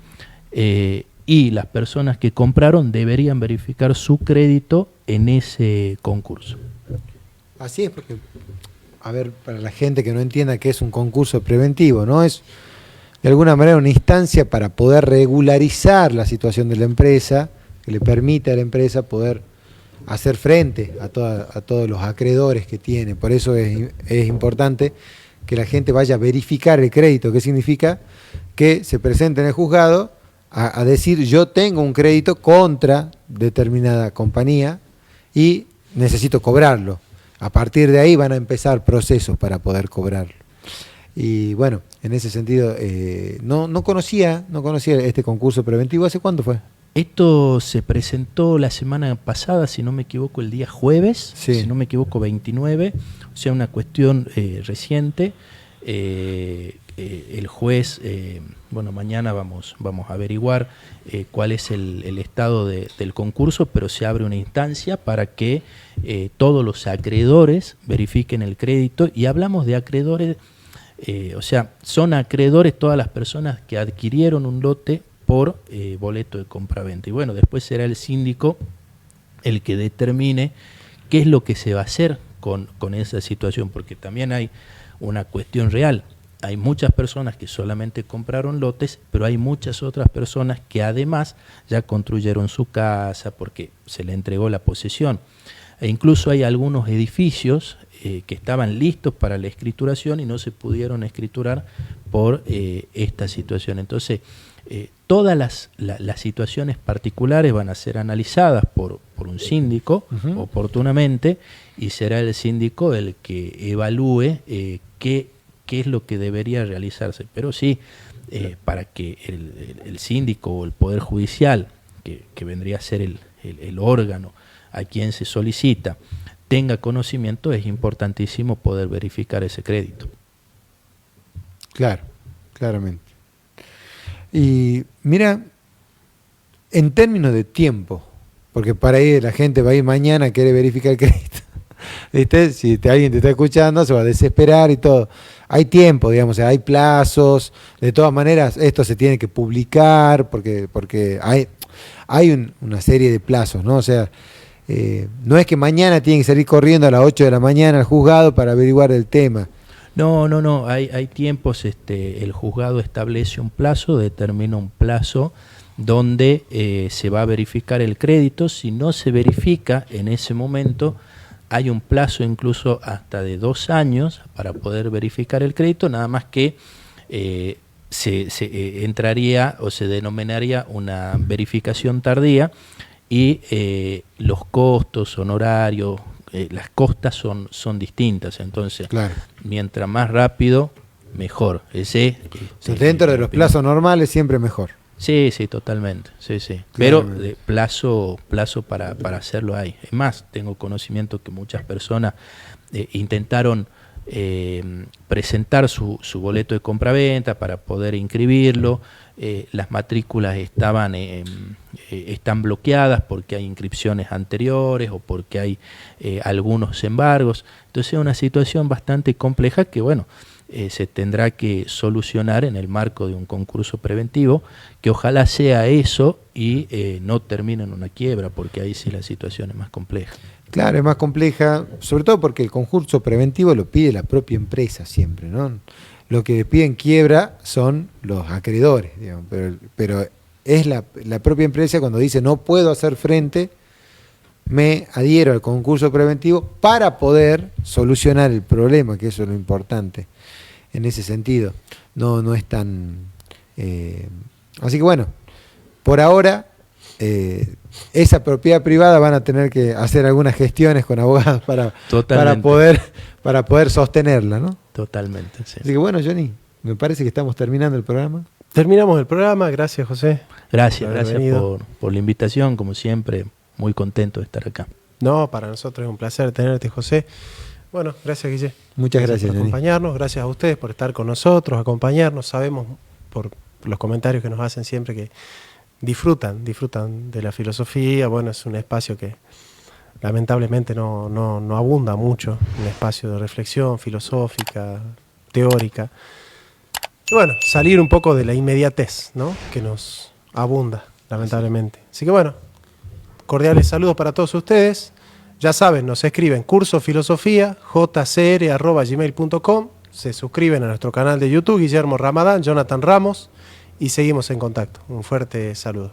y las personas que compraron deberían verificar su crédito en ese concurso. Así es, porque, a ver, para la gente que no entienda qué es un concurso preventivo, ¿no? Es de alguna manera una instancia para poder regularizar la situación de la empresa, que le permite a la empresa poder hacer frente a todos los acreedores que tiene. Por eso es importante que la gente vaya a verificar el crédito, que significa que se presente en el juzgado a decir: yo tengo un crédito contra determinada compañía y necesito cobrarlo. A partir de ahí van a empezar procesos para poder cobrarlo. Y bueno, en ese sentido, no conocía este concurso preventivo. ¿Hace cuándo fue? Esto se presentó la semana pasada, si no me equivoco, el día jueves, sí. Si no me equivoco, 29, o sea, una cuestión reciente. El juez, mañana vamos a averiguar cuál es el estado del concurso, pero se abre una instancia para que todos los acreedores verifiquen el crédito, y hablamos de acreedores, o sea, son acreedores todas las personas que adquirieron un lote por boleto de compraventa. Y bueno, después será el síndico el que determine qué es lo que se va a hacer con esa situación, porque también hay una cuestión real. Hay muchas personas que solamente compraron lotes, pero hay muchas otras personas que además ya construyeron su casa porque se le entregó la posesión. E incluso hay algunos edificios que estaban listos para la escrituración y no se pudieron escriturar por esta situación. Entonces, todas las situaciones particulares van a ser analizadas por un síndico oportunamente, y será el síndico el que evalúe qué es lo que debería realizarse. Pero sí, para que el síndico o el Poder Judicial, que vendría a ser el órgano a quien se solicita, tenga conocimiento, es importantísimo poder verificar ese crédito. Claro, claramente. Y mira, en términos de tiempo, porque para ir la gente va a ir mañana, quiere verificar el crédito, ¿viste? Si alguien te está escuchando, se va a desesperar y todo. Hay tiempo, digamos, hay plazos. De todas maneras, esto se tiene que publicar porque hay una serie de plazos, ¿no? O sea, no es que mañana tienen que salir corriendo a las 8 de la mañana al juzgado para averiguar el tema. No, hay tiempos. El juzgado establece un plazo, determina un plazo donde se va a verificar el crédito. Si no se verifica en ese momento, hay un plazo incluso hasta de 2 años para poder verificar el crédito, nada más que entraría o se denominaría una verificación tardía y los costos, honorarios, las costas son distintas. Entonces, Claro. mientras más rápido, mejor. Dentro de los plazos normales siempre mejor. Sí, sí, totalmente. Sí, sí. Claro. Pero de plazo para hacerlo hay. Es más, tengo conocimiento que muchas personas intentaron presentar su boleto de compraventa para poder inscribirlo. Las matrículas están bloqueadas porque hay inscripciones anteriores o porque hay algunos embargos. Entonces es una situación bastante compleja que, bueno, se tendrá que solucionar en el marco de un concurso preventivo, que ojalá sea eso y no termine en una quiebra, porque ahí sí la situación es más compleja. Claro, es más compleja, sobre todo porque el concurso preventivo lo pide la propia empresa siempre, ¿no? Lo que piden quiebra son los acreedores, digamos, pero es la propia empresa cuando dice no puedo hacer frente, me adhiero al concurso preventivo para poder solucionar el problema, que eso es lo importante en ese sentido. No es tan... así que bueno, por ahora esa propiedad privada van a tener que hacer algunas gestiones con abogados para poder sostenerla, ¿no? Totalmente, sí. Así que bueno, Johnny, me parece que estamos terminando el programa. Terminamos el programa. Gracias, José. Gracias Bienvenido. por la invitación, como siempre, muy contento de estar acá. No, para nosotros es un placer tenerte, José. Bueno, gracias, Guille. Muchas gracias, por Johnny. acompañarnos. Gracias a ustedes por estar con nosotros, acompañarnos. Sabemos por los comentarios que nos hacen siempre que disfrutan de la filosofía. Bueno, es un espacio que lamentablemente no abunda mucho, un espacio de reflexión filosófica, teórica. Y bueno, salir un poco de la inmediatez, ¿no?, que nos abunda, lamentablemente. Así que bueno, cordiales saludos para todos ustedes. Ya saben, nos escriben cursofilosofía@jcr@gmail.com. Se suscriben a nuestro canal de YouTube, Guillermo Ramadán, Jonathan Ramos, y seguimos en contacto. Un fuerte saludo.